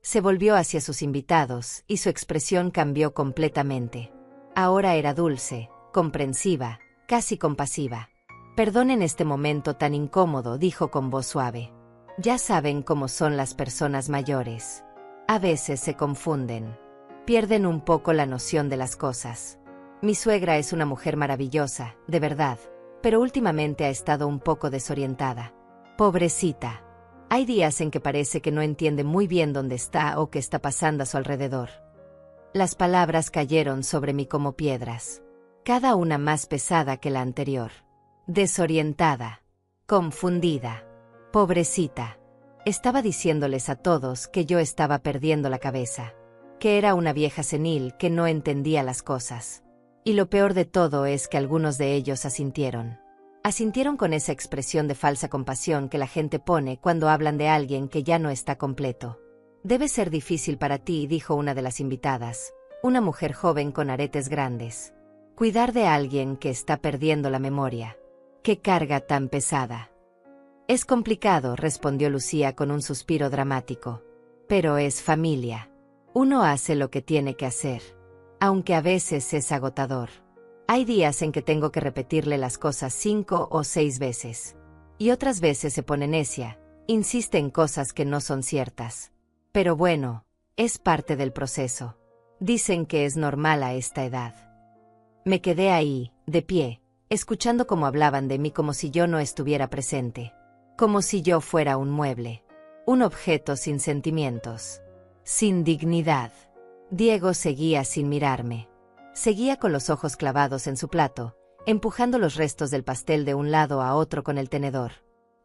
Se volvió hacia sus invitados y su expresión cambió completamente. Ahora era dulce, comprensiva, casi compasiva. Perdonen este momento tan incómodo, dijo con voz suave. Ya saben cómo son las personas mayores. A veces se confunden. Pierden un poco la noción de las cosas. Mi suegra es una mujer maravillosa, de verdad, pero últimamente ha estado un poco desorientada. Pobrecita. Hay días en que parece que no entiende muy bien dónde está o qué está pasando a su alrededor. Las palabras cayeron sobre mí como piedras. Cada una más pesada que la anterior. Desorientada. Confundida. Pobrecita. Estaba diciéndoles a todos que yo estaba perdiendo la cabeza. Que era una vieja senil que no entendía las cosas. Y lo peor de todo es que algunos de ellos asintieron. Asintieron con esa expresión de falsa compasión que la gente pone cuando hablan de alguien que ya no está completo. Debe ser difícil para ti, dijo una de las invitadas, una mujer joven con aretes grandes. Cuidar de alguien que está perdiendo la memoria. ¡Qué carga tan pesada! Es complicado, respondió Lucía con un suspiro dramático. Pero es familia. Uno hace lo que tiene que hacer. Aunque a veces es agotador. Hay días en que tengo que repetirle las cosas 5 o 6 veces. Y otras veces se pone necia, insiste en cosas que no son ciertas. Pero bueno, es parte del proceso. Dicen que es normal a esta edad. Me quedé ahí, de pie, escuchando cómo hablaban de mí como si yo no estuviera presente. Como si yo fuera un mueble. Un objeto sin sentimientos. Sin dignidad. Diego seguía sin mirarme. Seguía con los ojos clavados en su plato, empujando los restos del pastel de un lado a otro con el tenedor.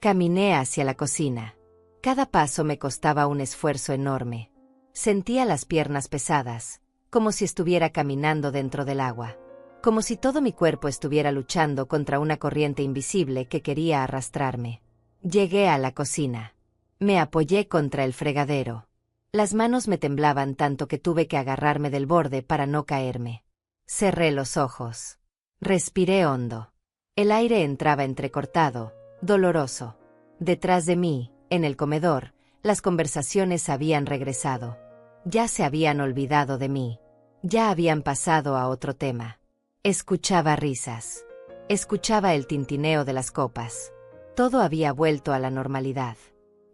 Caminé hacia la cocina. Cada paso me costaba un esfuerzo enorme. Sentía las piernas pesadas, como si estuviera caminando dentro del agua. Como si todo mi cuerpo estuviera luchando contra una corriente invisible que quería arrastrarme. Llegué a la cocina. Me apoyé contra el fregadero. Las manos me temblaban tanto que tuve que agarrarme del borde para no caerme. Cerré los ojos. Respiré hondo. El aire entraba entrecortado, doloroso. Detrás de mí, en el comedor, las conversaciones habían regresado. Ya se habían olvidado de mí. Ya habían pasado a otro tema. Escuchaba risas. Escuchaba el tintineo de las copas. Todo había vuelto a la normalidad.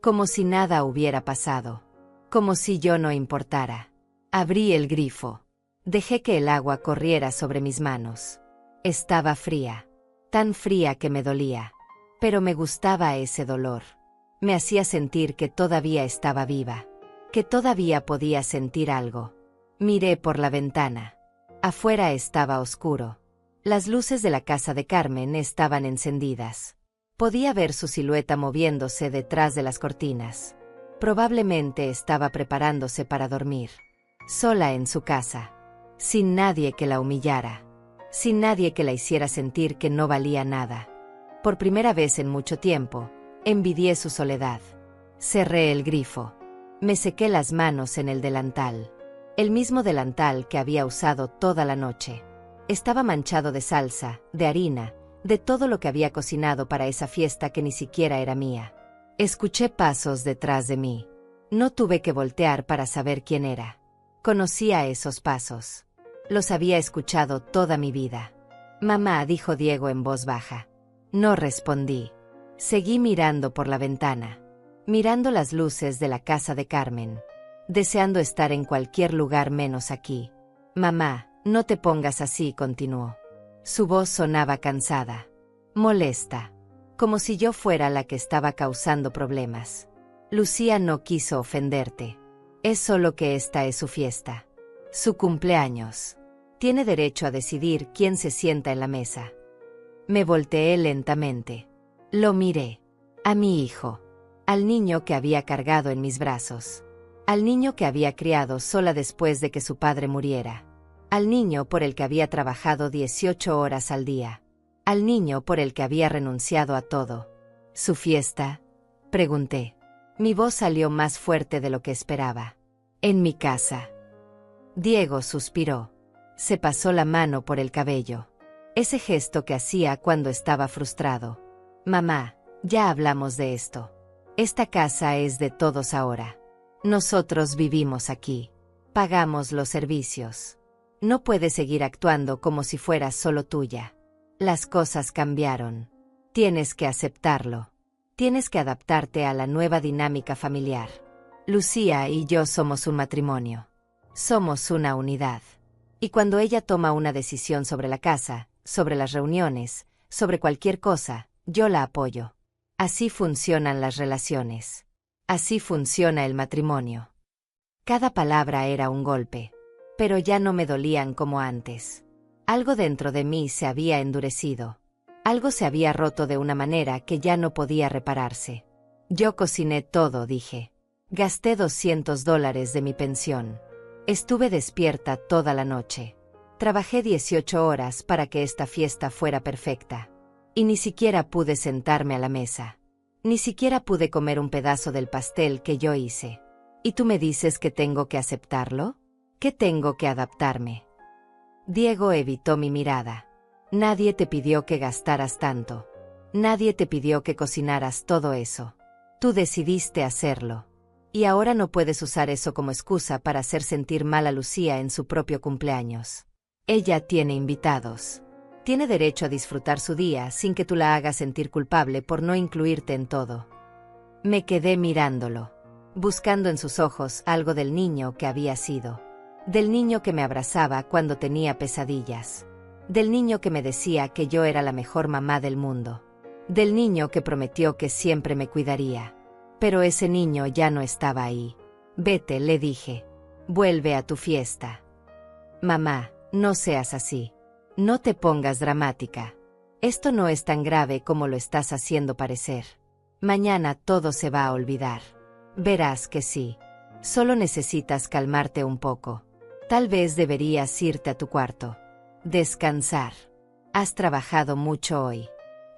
Como si nada hubiera pasado. Como si yo no importara. Abrí el grifo. Dejé que el agua corriera sobre mis manos. Estaba fría. Tan fría que me dolía. Pero me gustaba ese dolor. Me hacía sentir que todavía estaba viva. Que todavía podía sentir algo. Miré por la ventana. Afuera estaba oscuro. Las luces de la casa de Carmen estaban encendidas. Podía ver su silueta moviéndose detrás de las cortinas. Probablemente estaba preparándose para dormir. Sola en su casa. Sin nadie que la humillara. Sin nadie que la hiciera sentir que no valía nada. Por primera vez en mucho tiempo, envidié su soledad. Cerré el grifo. Me sequé las manos en el delantal. El mismo delantal que había usado toda la noche. Estaba manchado de salsa, de harina, de todo lo que había cocinado para esa fiesta que ni siquiera era mía. Escuché pasos detrás de mí. No tuve que voltear para saber quién era. Conocía esos pasos. Los había escuchado toda mi vida. Mamá, dijo Diego en voz baja. No respondí. Seguí mirando por la ventana. Mirando las luces de la casa de Carmen. Deseando estar en cualquier lugar menos aquí. Mamá, no te pongas así, continuó. Su voz sonaba cansada. Molesta. Como si yo fuera la que estaba causando problemas. Lucía no quiso ofenderte. Es solo que esta es su fiesta. Su cumpleaños. Tiene derecho a decidir quién se sienta en la mesa. Me volteé lentamente. Lo miré. A mi hijo. Al niño que había cargado en mis brazos. Al niño que había criado sola después de que su padre muriera. Al niño por el que había trabajado 18 horas al día. Al niño por el que había renunciado a todo. ¿Su fiesta? Pregunté. Mi voz salió más fuerte de lo que esperaba. En mi casa. Diego suspiró. Se pasó la mano por el cabello. Ese gesto que hacía cuando estaba frustrado. Mamá, ya hablamos de esto. Esta casa es de todos ahora. Nosotros vivimos aquí. Pagamos los servicios. No puedes seguir actuando como si fuera solo tuya. Las cosas cambiaron. Tienes que aceptarlo. Tienes que adaptarte a la nueva dinámica familiar. Lucía y yo somos un matrimonio. Somos una unidad. Y cuando ella toma una decisión sobre la casa, sobre las reuniones, sobre cualquier cosa, yo la apoyo. Así funcionan las relaciones. Así funciona el matrimonio. Cada palabra era un golpe. Pero ya no me dolían como antes. Algo dentro de mí se había endurecido. Algo se había roto de una manera que ya no podía repararse. Yo cociné todo, dije. Gasté $200 de mi pensión. Estuve despierta toda la noche. Trabajé 18 horas para que esta fiesta fuera perfecta. Y ni siquiera pude sentarme a la mesa. Ni siquiera pude comer un pedazo del pastel que yo hice. ¿Y tú me dices que tengo que aceptarlo? ¿Que tengo que adaptarme? Diego evitó mi mirada. Nadie te pidió que gastaras tanto. Nadie te pidió que cocinaras todo eso. Tú decidiste hacerlo. Y ahora no puedes usar eso como excusa para hacer sentir mal a Lucía en su propio cumpleaños. Ella tiene invitados. Tiene derecho a disfrutar su día sin que tú la hagas sentir culpable por no incluirte en todo. Me quedé mirándolo, buscando en sus ojos algo del niño que había sido. del niño que me abrazaba cuando tenía pesadillas, del niño que me decía que yo era la mejor mamá del mundo, del niño que prometió que siempre me cuidaría. Pero ese niño ya no estaba ahí. Vete, le dije. Vuelve a tu fiesta. Mamá, no seas así. No te pongas dramática. Esto no es tan grave como lo estás haciendo parecer. Mañana todo se va a olvidar. Verás que sí. Solo necesitas calmarte un poco. Tal vez deberías irte a tu cuarto. Descansar. Has trabajado mucho hoy.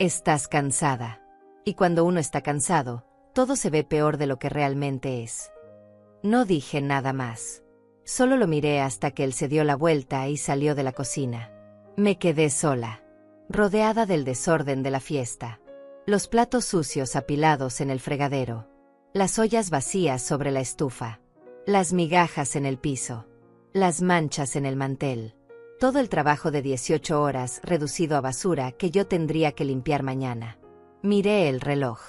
Estás cansada. Y cuando uno está cansado, todo se ve peor de lo que realmente es. No dije nada más. Solo lo miré hasta que él se dio la vuelta y salió de la cocina. Me quedé sola, rodeada del desorden de la fiesta. Los platos sucios apilados en el fregadero, las ollas vacías sobre la estufa, las migajas en el piso, las manchas en el mantel. Todo el trabajo de 18 horas reducido a basura que yo tendría que limpiar mañana. Miré el reloj.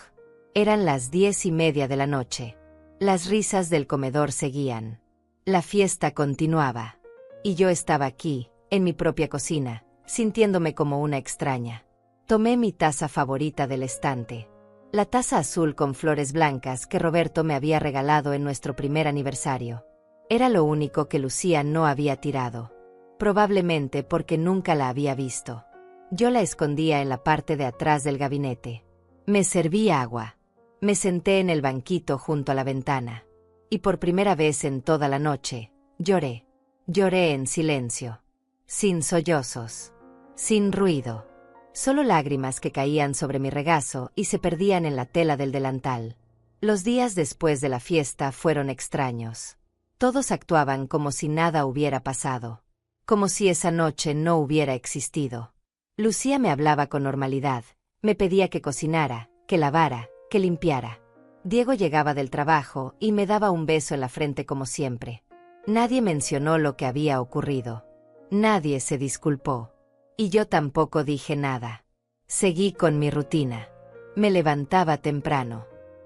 Eran las 10:30 de la noche. Las risas del comedor seguían. La fiesta continuaba. Y yo estaba aquí, en mi propia cocina, sintiéndome como una extraña. Tomé mi taza favorita del estante. La taza azul con flores blancas que Roberto me había regalado en nuestro primer aniversario. Era lo único que Lucía no había tirado. Probablemente porque nunca la había visto. Yo la escondía en la parte de atrás del gabinete. Me serví agua. Me senté en el banquito junto a la ventana. Y por primera vez en toda la noche, lloré. Lloré en silencio. Sin sollozos. Sin ruido. Solo lágrimas que caían sobre mi regazo y se perdían en la tela del delantal. Los días después de la fiesta fueron extraños. Todos actuaban como si nada hubiera pasado. Como si esa noche no hubiera existido. Lucía me hablaba con normalidad. Me pedía que cocinara, que lavara, que limpiara. Diego llegaba del trabajo y me daba un beso en la frente como siempre. Nadie mencionó lo que había ocurrido. Nadie se disculpó. Y yo tampoco dije nada. Seguí con mi rutina. Me levantaba temprano.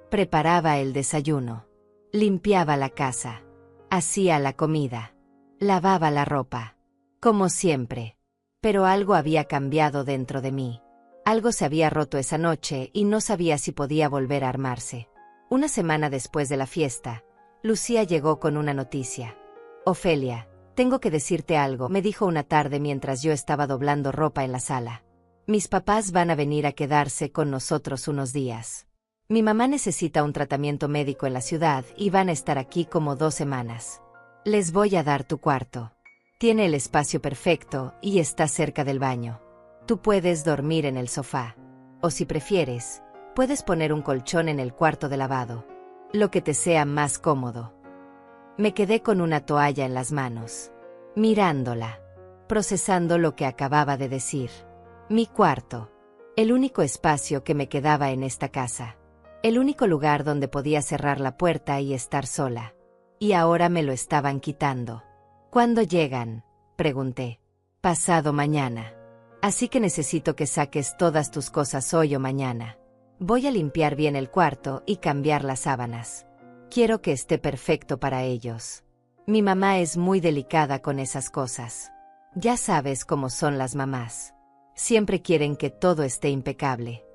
Preparaba el desayuno. Limpiaba la casa. Hacía la comida. Lavaba la ropa. Como siempre. Pero algo había cambiado dentro de mí. Algo se había roto esa noche y no sabía si podía volver a armarse. Una semana después de la fiesta, Lucía llegó con una noticia. Ofelia, tengo que decirte algo, me dijo una tarde mientras yo estaba doblando ropa en la sala. Mis papás van a venir a quedarse con nosotros unos días. Mi mamá necesita un tratamiento médico en la ciudad y van a estar aquí como 2 semanas. Les voy a dar tu cuarto. Tiene el espacio perfecto y está cerca del baño. Tú puedes dormir en el sofá. O si prefieres, puedes poner un colchón en el cuarto de lavado. Lo que te sea más cómodo. Me quedé con una toalla en las manos, mirándola, procesando lo que acababa de decir. Mi cuarto. El único espacio que me quedaba en esta casa. El único lugar donde podía cerrar la puerta y estar sola. Y ahora me lo estaban quitando. ¿Cuándo llegan?, pregunté. Pasado mañana. Así que necesito que saques todas tus cosas hoy o mañana. Voy a limpiar bien el cuarto y cambiar las sábanas. Quiero que esté perfecto para ellos. Mi mamá es muy delicada con esas cosas. Ya sabes cómo son las mamás. Siempre quieren que todo esté impecable.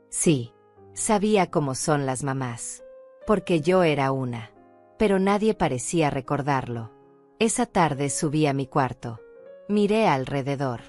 Sí, sabía cómo son las mamás. Porque yo era una. Pero nadie parecía recordarlo. Esa tarde subí a mi cuarto. Miré alrededor.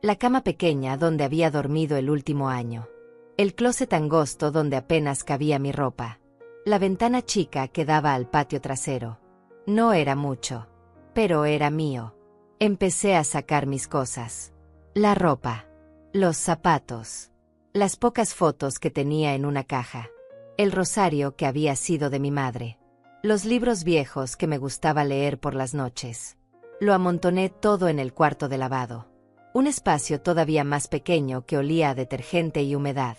La cama pequeña donde había dormido el último año. El closet angosto donde apenas cabía mi ropa. La ventana chica que daba al patio trasero. No era mucho. Pero era mío. Empecé a sacar mis cosas. La ropa. Los zapatos. Las pocas fotos que tenía en una caja. El rosario que había sido de mi madre. Los libros viejos que me gustaba leer por las noches. Lo amontoné todo en el cuarto de lavado. Un espacio todavía más pequeño que olía a detergente y humedad.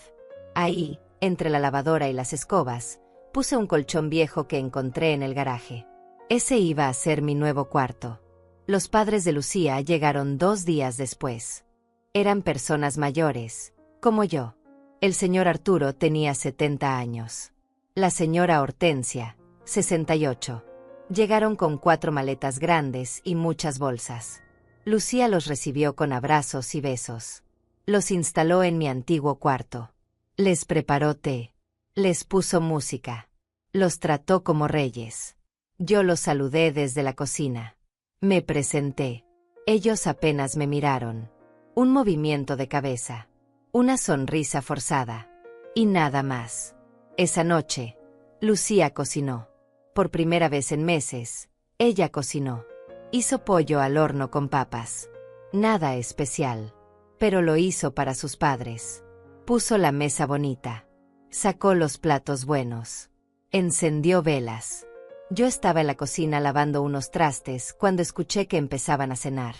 Ahí, entre la lavadora y las escobas, puse un colchón viejo que encontré en el garaje. Ese iba a ser mi nuevo cuarto. Los padres de Lucía llegaron 2 días después. Eran personas mayores, como yo. El señor Arturo tenía 70 años. La señora Hortensia, 68. Llegaron con 4 maletas grandes y muchas bolsas. Lucía los recibió con abrazos y besos. Los instaló en mi antiguo cuarto. Les preparó té. Les puso música. Los trató como reyes. Yo los saludé desde la cocina. Me presenté. Ellos apenas me miraron. Un movimiento de cabeza. Una sonrisa forzada. Y nada más. Esa noche, Lucía cocinó. Por primera vez en meses, ella cocinó. Hizo pollo al horno con papas. Nada especial. Pero lo hizo para sus padres. Puso la mesa bonita. Sacó los platos buenos. Encendió velas. Yo estaba en la cocina lavando unos trastes cuando escuché que empezaban a cenar.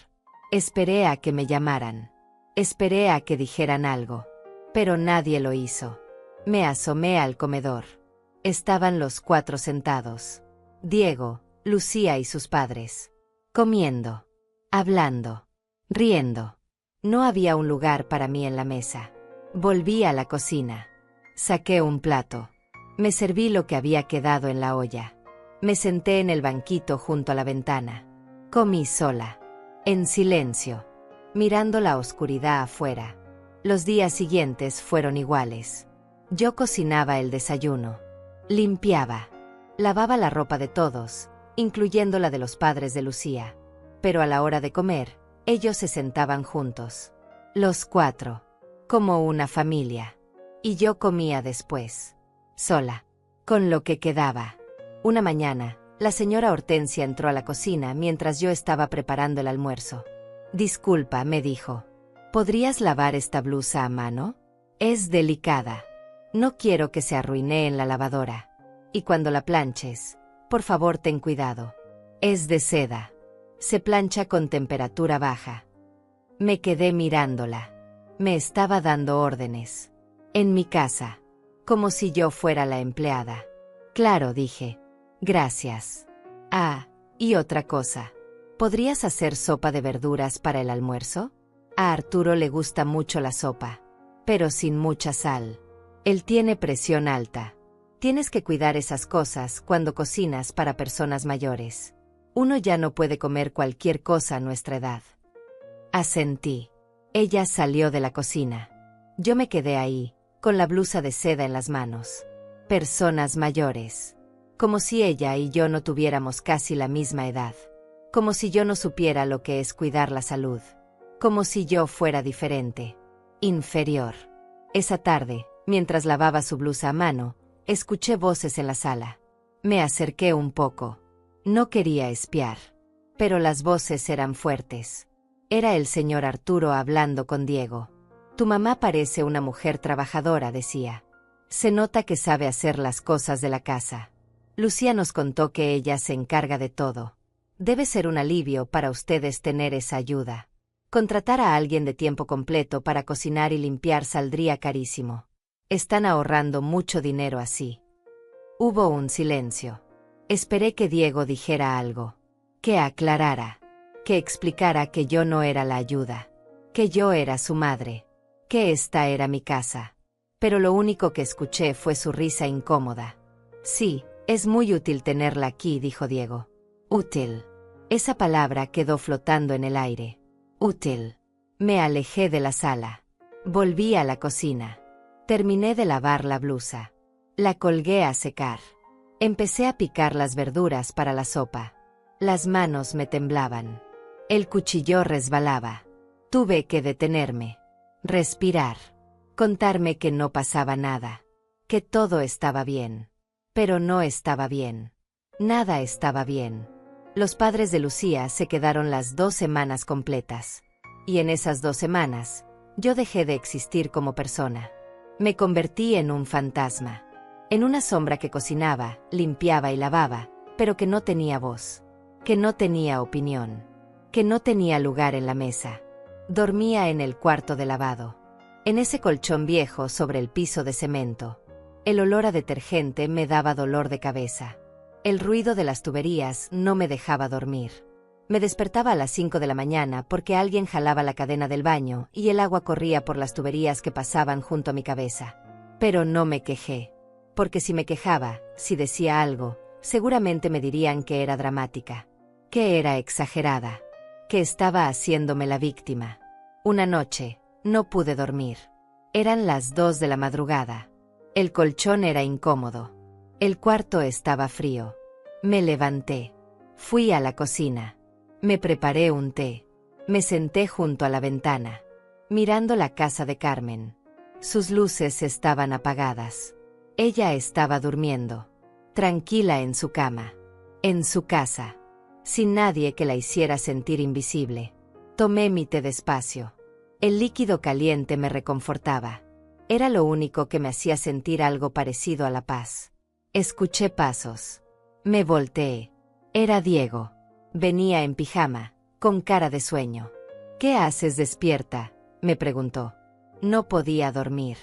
Esperé a que me llamaran. Esperé a que dijeran algo. Pero nadie lo hizo. Me asomé al comedor. Estaban los 4 sentados. Diego, Lucía y sus padres. Comiendo. Hablando. Riendo. No había un lugar para mí en la mesa. Volví a la cocina. Saqué un plato. Me serví lo que había quedado en la olla. Me senté en el banquito junto a la ventana. Comí sola. En silencio. Mirando la oscuridad afuera. Los días siguientes fueron iguales. Yo cocinaba el desayuno. Limpiaba. Lavaba la ropa de todos, incluyendo la de los padres de Lucía. Pero a la hora de comer, ellos se sentaban juntos. Los 4. Como una familia. Y yo comía después. Sola. Con lo que quedaba. Una mañana, la señora Hortensia entró a la cocina mientras yo estaba preparando el almuerzo. Disculpa, me dijo. ¿Podrías lavar esta blusa a mano? Es delicada. No quiero que se arruine en la lavadora. Y cuando la planches, por favor ten cuidado. Es de seda. Se plancha con temperatura baja. Me quedé mirándola. Me estaba dando órdenes. En mi casa. Como si yo fuera la empleada. Claro, dije. Gracias. Ah, y otra cosa. ¿Podrías hacer sopa de verduras para el almuerzo? A Arturo le gusta mucho la sopa. Pero sin mucha sal. Él tiene presión alta. Tienes que cuidar esas cosas cuando cocinas para personas mayores. Uno ya no puede comer cualquier cosa a nuestra edad. Asentí. Ella salió de la cocina. Yo me quedé ahí, con la blusa de seda en las manos. Personas mayores. Como si ella y yo no tuviéramos casi la misma edad. Como si yo no supiera lo que es cuidar la salud. Como si yo fuera diferente. Inferior. Esa tarde, mientras lavaba su blusa a mano, escuché voces en la sala. Me acerqué un poco. No quería espiar. Pero las voces eran fuertes. Era el señor Arturo hablando con Diego. Tu mamá parece una mujer trabajadora, decía. Se nota que sabe hacer las cosas de la casa. Lucía nos contó que ella se encarga de todo. Debe ser un alivio para ustedes tener esa ayuda. Contratar a alguien de tiempo completo para cocinar y limpiar saldría carísimo. Están ahorrando mucho dinero así. Hubo un silencio. Esperé que Diego dijera algo. Que aclarara. Que explicara que yo no era la ayuda. Que yo era su madre. Que esta era mi casa. Pero lo único que escuché fue su risa incómoda. Sí, es muy útil tenerla aquí, dijo Diego. Útil. Esa palabra quedó flotando en el aire. Útil. Me alejé de la sala. Volví a la cocina. Terminé de lavar la blusa. La colgué a secar. Empecé a picar las verduras para la sopa. Las manos me temblaban. El cuchillo resbalaba. Tuve que detenerme. Respirar. Contarme que no pasaba nada. Que todo estaba bien. Pero no estaba bien. Nada estaba bien. Los padres de Lucía se quedaron las 2 semanas completas. Y en esas 2 semanas, yo dejé de existir como persona. Me convertí en un fantasma. En una sombra que cocinaba, limpiaba y lavaba, pero que no tenía voz. Que no tenía opinión. Que no tenía lugar en la mesa. Dormía en el cuarto de lavado. En ese colchón viejo sobre el piso de cemento. El olor a detergente me daba dolor de cabeza. El ruido de las tuberías no me dejaba dormir. Me despertaba a las 5 de la mañana porque alguien jalaba la cadena del baño y el agua corría por las tuberías que pasaban junto a mi cabeza. Pero no me quejé. Porque si me quejaba, si decía algo, Seguramente me dirían que era dramática, que era exagerada, que estaba haciéndome la víctima. Una noche, no pude dormir. Eran las 2 de la madrugada. El colchón era incómodo. El cuarto estaba frío. Me levanté. Fui a la cocina. Me preparé un té. Me senté junto a la ventana, mirando la casa de Carmen. Sus luces estaban apagadas. Ella estaba durmiendo, tranquila en su cama, en su casa, sin nadie que la hiciera sentir invisible. Tomé mi té despacio. El líquido caliente me reconfortaba. Era lo único que me hacía sentir algo parecido a la paz. Escuché pasos. Me volteé. Era Diego. Venía en pijama, con cara de sueño. «¿Qué haces despierta?», me preguntó. No podía dormir.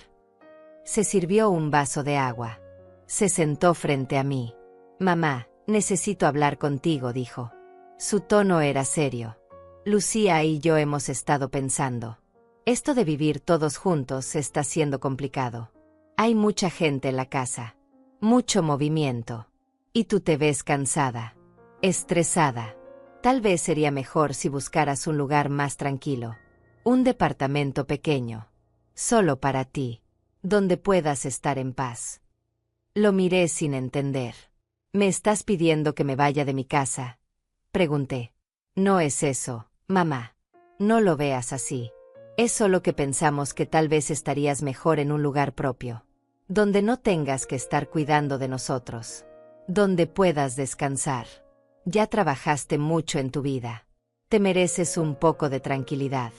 Se sirvió un vaso de agua. Se sentó frente a mí. «Mamá, necesito hablar contigo», dijo. Su tono era serio. «Lucía y yo hemos estado pensando. Esto de vivir todos juntos está siendo complicado. Hay mucha gente en la casa. Mucho movimiento. Y tú te ves cansada. Estresada. Tal vez sería mejor si buscaras un lugar más tranquilo. Un departamento pequeño. Solo para ti. Donde puedas estar en paz». Lo miré sin entender. «¿Me estás pidiendo que me vaya de mi casa?», pregunté. «No es eso, mamá. No lo veas así. Es solo que pensamos que tal vez estarías mejor en un lugar propio. Donde no tengas que estar cuidando de nosotros. Donde puedas descansar. Ya trabajaste mucho en tu vida. Te mereces un poco de tranquilidad.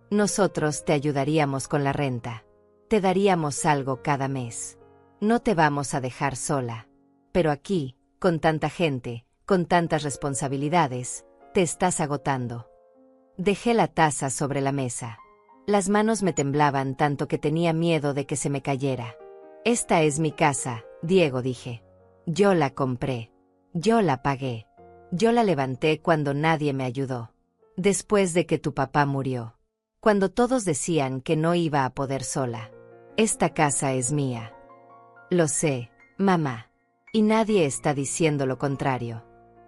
Nosotros te ayudaríamos con la renta. Te daríamos algo cada mes. No te vamos a dejar sola. Pero aquí, con tanta gente, con tantas responsabilidades, te estás agotando». Dejé la taza sobre la mesa. Las manos me temblaban tanto que tenía miedo de que se me cayera. «Esta es mi casa, Diego», dije. «Yo la compré. Yo la pagué. Yo la levanté cuando nadie me ayudó. Después de que tu papá murió. Cuando todos decían que no iba a poder sola. Esta casa es mía». «Lo sé, mamá. Y nadie está diciendo lo contrario.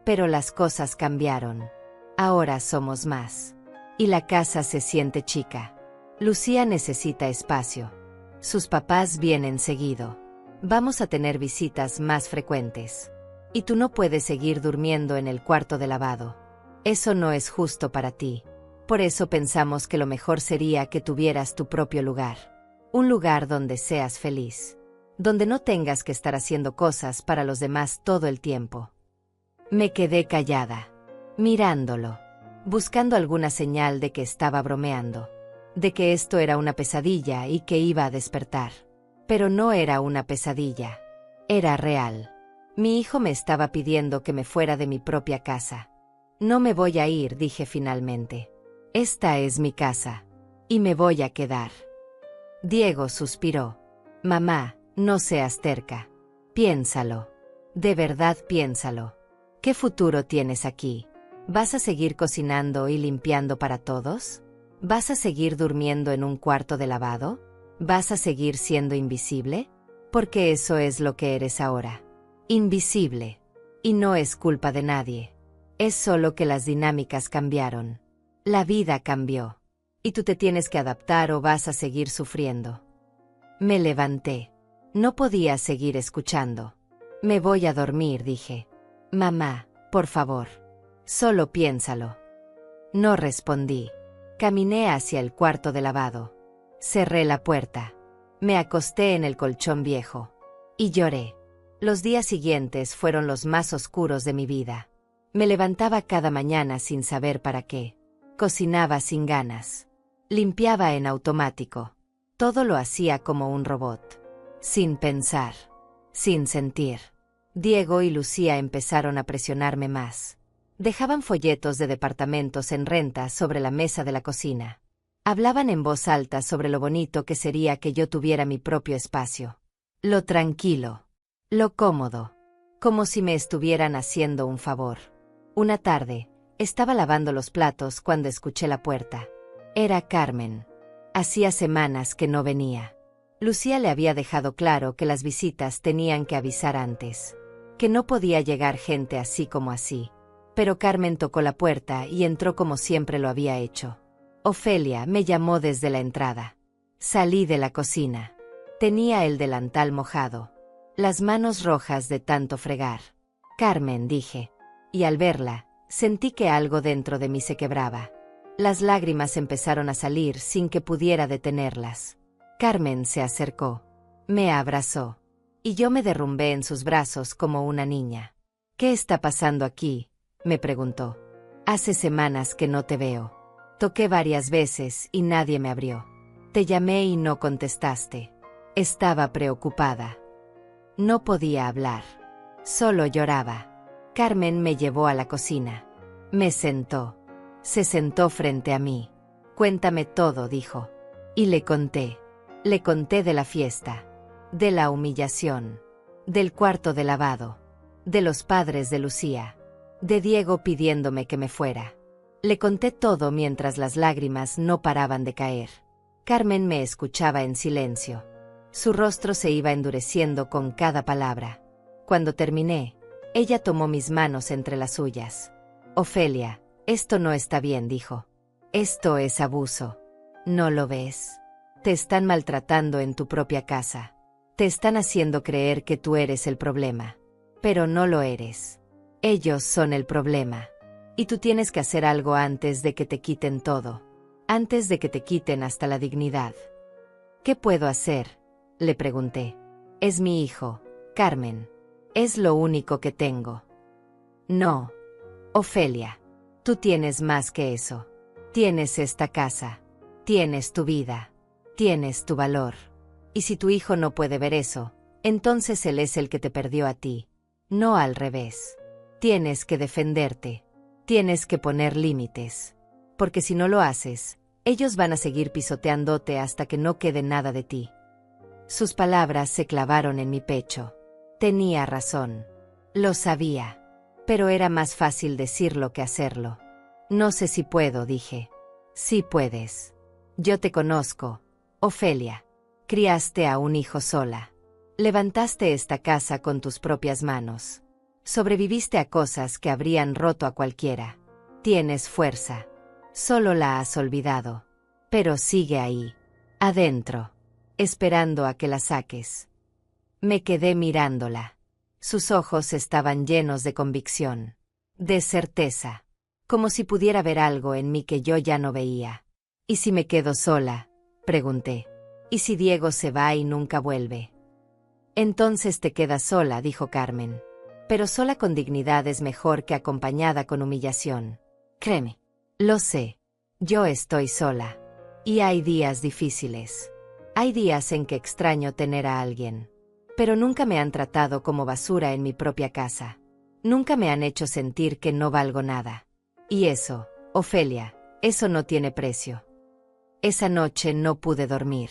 Pero las cosas cambiaron. Ahora somos más. Y la casa se siente chica. Lucía necesita espacio. Sus papás vienen seguido. Vamos a tener visitas más frecuentes. Y tú no puedes seguir durmiendo en el cuarto de lavado. Eso no es justo para ti. Por eso pensamos que lo mejor sería que tuvieras tu propio lugar. Un lugar donde seas feliz. Donde no tengas que estar haciendo cosas para los demás todo el tiempo». Me quedé callada, mirándolo, buscando alguna señal de que estaba bromeando, de que esto era una pesadilla y que iba a despertar. Pero no era una pesadilla. Era real. Mi hijo me estaba pidiendo que me fuera de mi propia casa. «No me voy a ir», dije finalmente. «Esta es mi casa. Y me voy a quedar». Diego suspiró. «Mamá, no seas terca. Piénsalo. De verdad piénsalo. ¿Qué futuro tienes aquí? ¿Vas a seguir cocinando y limpiando para todos? ¿Vas a seguir durmiendo en un cuarto de lavado? ¿Vas a seguir siendo invisible? Porque eso es lo que eres ahora. Invisible. Y no es culpa de nadie. Es solo que las dinámicas cambiaron. La vida cambió. Y tú te tienes que adaptar o vas a seguir sufriendo». Me levanté. No podía seguir escuchando. «Me voy a dormir», dije. «Mamá, por favor. Solo piénsalo». No respondí. Caminé hacia el cuarto de lavado. Cerré la puerta. Me acosté en el colchón viejo. Y lloré. Los días siguientes fueron los más oscuros de mi vida. Me levantaba cada mañana sin saber para qué. Cocinaba sin ganas. Limpiaba en automático. Todo lo hacía como un robot. Sin pensar. Sin sentir. Diego y Lucía empezaron a presionarme más. Dejaban folletos de departamentos en renta sobre la mesa de la cocina. Hablaban en voz alta sobre lo bonito que sería que yo tuviera mi propio espacio. Lo tranquilo. Lo cómodo. Como si me estuvieran haciendo un favor. Una tarde, estaba lavando los platos cuando escuché la puerta. Era Carmen. Hacía semanas que no venía. Lucía le había dejado claro que las visitas tenían que avisar antes. que no podía llegar gente así como así. Pero Carmen tocó la puerta y entró como siempre lo había hecho. Ofelia me llamó desde la entrada. Salí de la cocina. Tenía el delantal mojado, las manos rojas de tanto fregar. Carmen, dije. Y al verla, sentí que algo dentro de mí se quebraba. Las lágrimas empezaron a salir sin que pudiera detenerlas. Carmen se acercó. Me abrazó. Y yo me derrumbé en sus brazos como una niña. ¿Qué está pasando aquí?, me preguntó. Hace semanas que no te veo. Toqué varias veces y nadie me abrió. Te llamé y no contestaste. Estaba preocupada. No podía hablar. Solo lloraba. Carmen me llevó a la cocina. Me sentó. Se sentó frente a mí. Cuéntame todo, dijo. Y le conté. Le conté de la fiesta, de la humillación, del cuarto de lavado, de los padres de Lucía, de Diego pidiéndome que me fuera. Le conté todo mientras las lágrimas no paraban de caer. Carmen me escuchaba en silencio. Su rostro se iba endureciendo con cada palabra. Cuando terminé, ella tomó mis manos entre las suyas. Ofelia, esto no está bien, dijo. Esto es abuso. ¿No lo ves? Te están maltratando en tu propia casa. Te están haciendo creer que tú eres el problema. Pero no lo eres. Ellos son el problema. Y tú tienes que hacer algo antes de que te quiten todo. Antes de que te quiten hasta la dignidad. ¿Qué puedo hacer?, le pregunté. Es mi hijo, Carmen. Es lo único que tengo. No. Ofelia. Tú tienes más que eso. Tienes esta casa. Tienes tu vida. Tienes tu valor. Y si tu hijo no puede ver eso, entonces él es el que te perdió a ti. No al revés. Tienes que defenderte. Tienes que poner límites. Porque si no lo haces, ellos van a seguir pisoteándote hasta que no quede nada de ti. Sus palabras se clavaron en mi pecho. Tenía razón. Lo sabía. Pero era más fácil decirlo que hacerlo. No sé si puedo, dije. Sí puedes. Yo te conozco, Ofelia. Criaste a un hijo sola. Levantaste esta casa con tus propias manos. Sobreviviste a cosas que habrían roto a cualquiera. Tienes fuerza. Solo la has olvidado. Pero sigue ahí. Adentro. Esperando a que la saques. Me quedé mirándola. Sus ojos estaban llenos de convicción. De certeza. Como si pudiera ver algo en mí que yo ya no veía. ¿Y si me quedo sola?, pregunté. ¿Y si Diego se va y nunca vuelve? Entonces te quedas sola, dijo Carmen. Pero sola con dignidad es mejor que acompañada con humillación. Créeme. Lo sé. Yo estoy sola. Y hay días difíciles. Hay días en que extraño tener a alguien. Pero nunca me han tratado como basura en mi propia casa. Nunca me han hecho sentir que no valgo nada. Y eso, Ofelia, eso no tiene precio. Esa noche no pude dormir.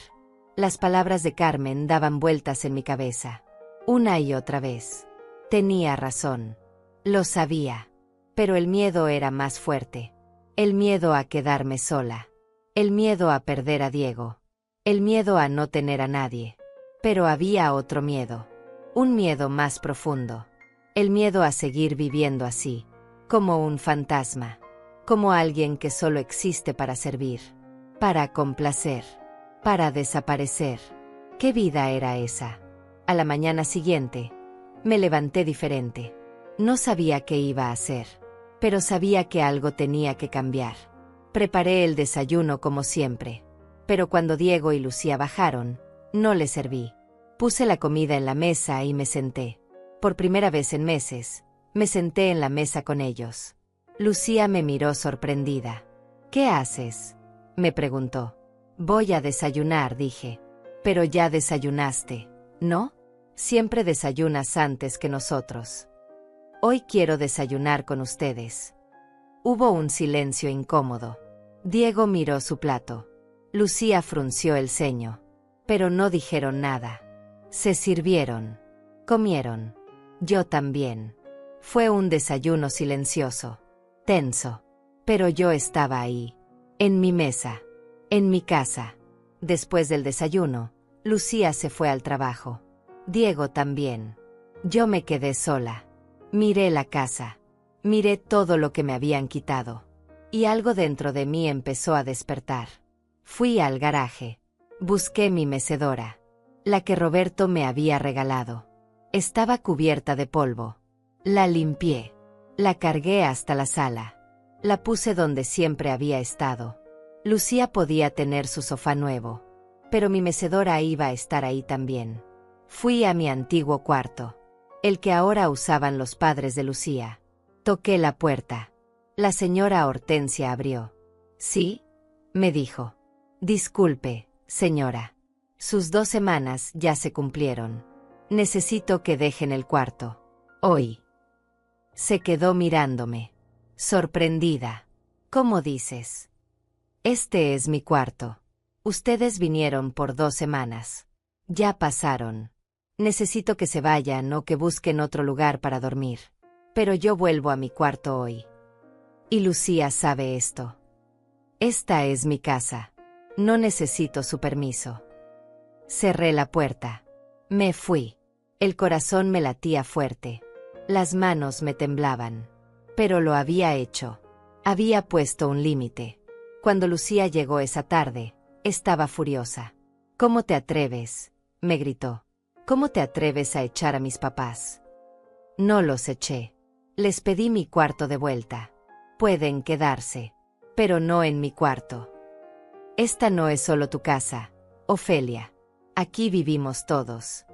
Las palabras de Carmen daban vueltas en mi cabeza. Una y otra vez. Tenía razón. Lo sabía. Pero el miedo era más fuerte. El miedo a quedarme sola. El miedo a perder a Diego. El miedo a no tener a nadie. Pero había otro miedo. Un miedo más profundo. El miedo a seguir viviendo así. Como un fantasma. Como alguien que solo existe para servir. Para complacer. Para desaparecer. ¿Qué vida era esa? A la mañana siguiente, me levanté diferente. No sabía qué iba a hacer. Pero sabía que algo tenía que cambiar. Preparé el desayuno como siempre. Pero cuando Diego y Lucía bajaron, no les serví. Puse la comida en la mesa y me senté. Por primera vez en meses, me senté en la mesa con ellos. Lucía me miró sorprendida. ¿Qué haces?, me preguntó. Voy a desayunar, dije. Pero ya desayunaste, ¿no? Siempre desayunas antes que nosotros. Hoy quiero desayunar con ustedes. Hubo un silencio incómodo. Diego miró su plato. Lucía frunció el ceño. Pero no dijeron nada. Se sirvieron. Comieron. Yo también. Fue un desayuno silencioso. Tenso. Pero yo estaba ahí. En mi mesa. En mi casa. Después del desayuno, Lucía se fue al trabajo. Diego también. Yo me quedé sola. Miré la casa. Miré todo lo que me habían quitado. Y algo dentro de mí empezó a despertar. Fui al garaje. Busqué mi mecedora. La que Roberto me había regalado. Estaba cubierta de polvo. La limpié. La cargué hasta la sala. La puse donde siempre había estado. Lucía podía tener su sofá nuevo. Pero mi mecedora iba a estar ahí también. Fui a mi antiguo cuarto. El que ahora usaban los padres de Lucía. Toqué la puerta. La señora Hortensia abrió. ¿Sí? Me dijo. Disculpe, señora. Sus 2 semanas ya se cumplieron. Necesito que dejen el cuarto. Hoy. Se quedó mirándome. Sorprendida. ¿Cómo dices? Este es mi cuarto. Ustedes vinieron por 2 semanas. Ya pasaron. Necesito que se vayan o que busquen otro lugar para dormir. Pero yo vuelvo a mi cuarto hoy. Y Lucía sabe esto. Esta es mi casa. No necesito su permiso. Cerré la puerta. Me fui. El corazón me latía fuerte. Las manos me temblaban. Pero lo había hecho. Había puesto un límite. Cuando Lucía llegó esa tarde, estaba furiosa. ¿Cómo te atreves?, me gritó. ¿Cómo te atreves a echar a mis papás? No los eché. Les pedí mi cuarto de vuelta. Pueden quedarse, pero no en mi cuarto. Esta no es solo tu casa, Ofelia. Aquí vivimos todos.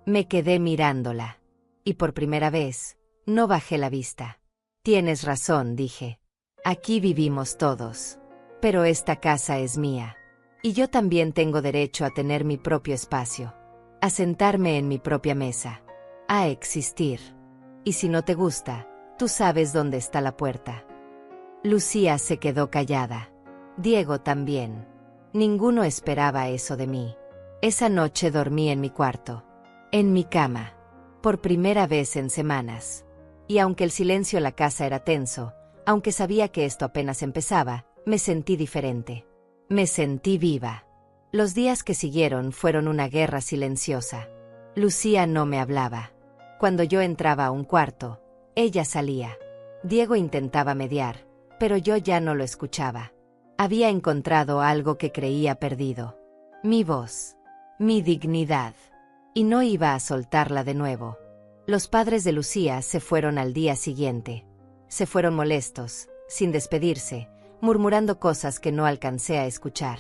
Me quedé mirándola. Y por primera vez, no bajé la vista. Tienes razón, dije. Aquí vivimos todos. Pero esta casa es mía. Y yo también tengo derecho a tener mi propio espacio. A sentarme en mi propia mesa. A existir. Y si no te gusta, tú sabes dónde está la puerta. Lucía se quedó callada. Diego también. Ninguno esperaba eso de mí. Esa noche dormí en mi cuarto. En mi cama. Por primera vez en semanas. Y aunque el silencio en la casa era tenso, aunque sabía que esto apenas empezaba, me sentí diferente. Me sentí viva. Los días que siguieron fueron una guerra silenciosa. Lucía no me hablaba. Cuando yo entraba a un cuarto, ella salía. Diego intentaba mediar, pero yo ya no lo escuchaba. Había encontrado algo que creía perdido. Mi voz. Mi dignidad. Y no iba a soltarla de nuevo. Los padres de Lucía se fueron al día siguiente. Se fueron molestos, sin despedirse, murmurando cosas que no alcancé a escuchar.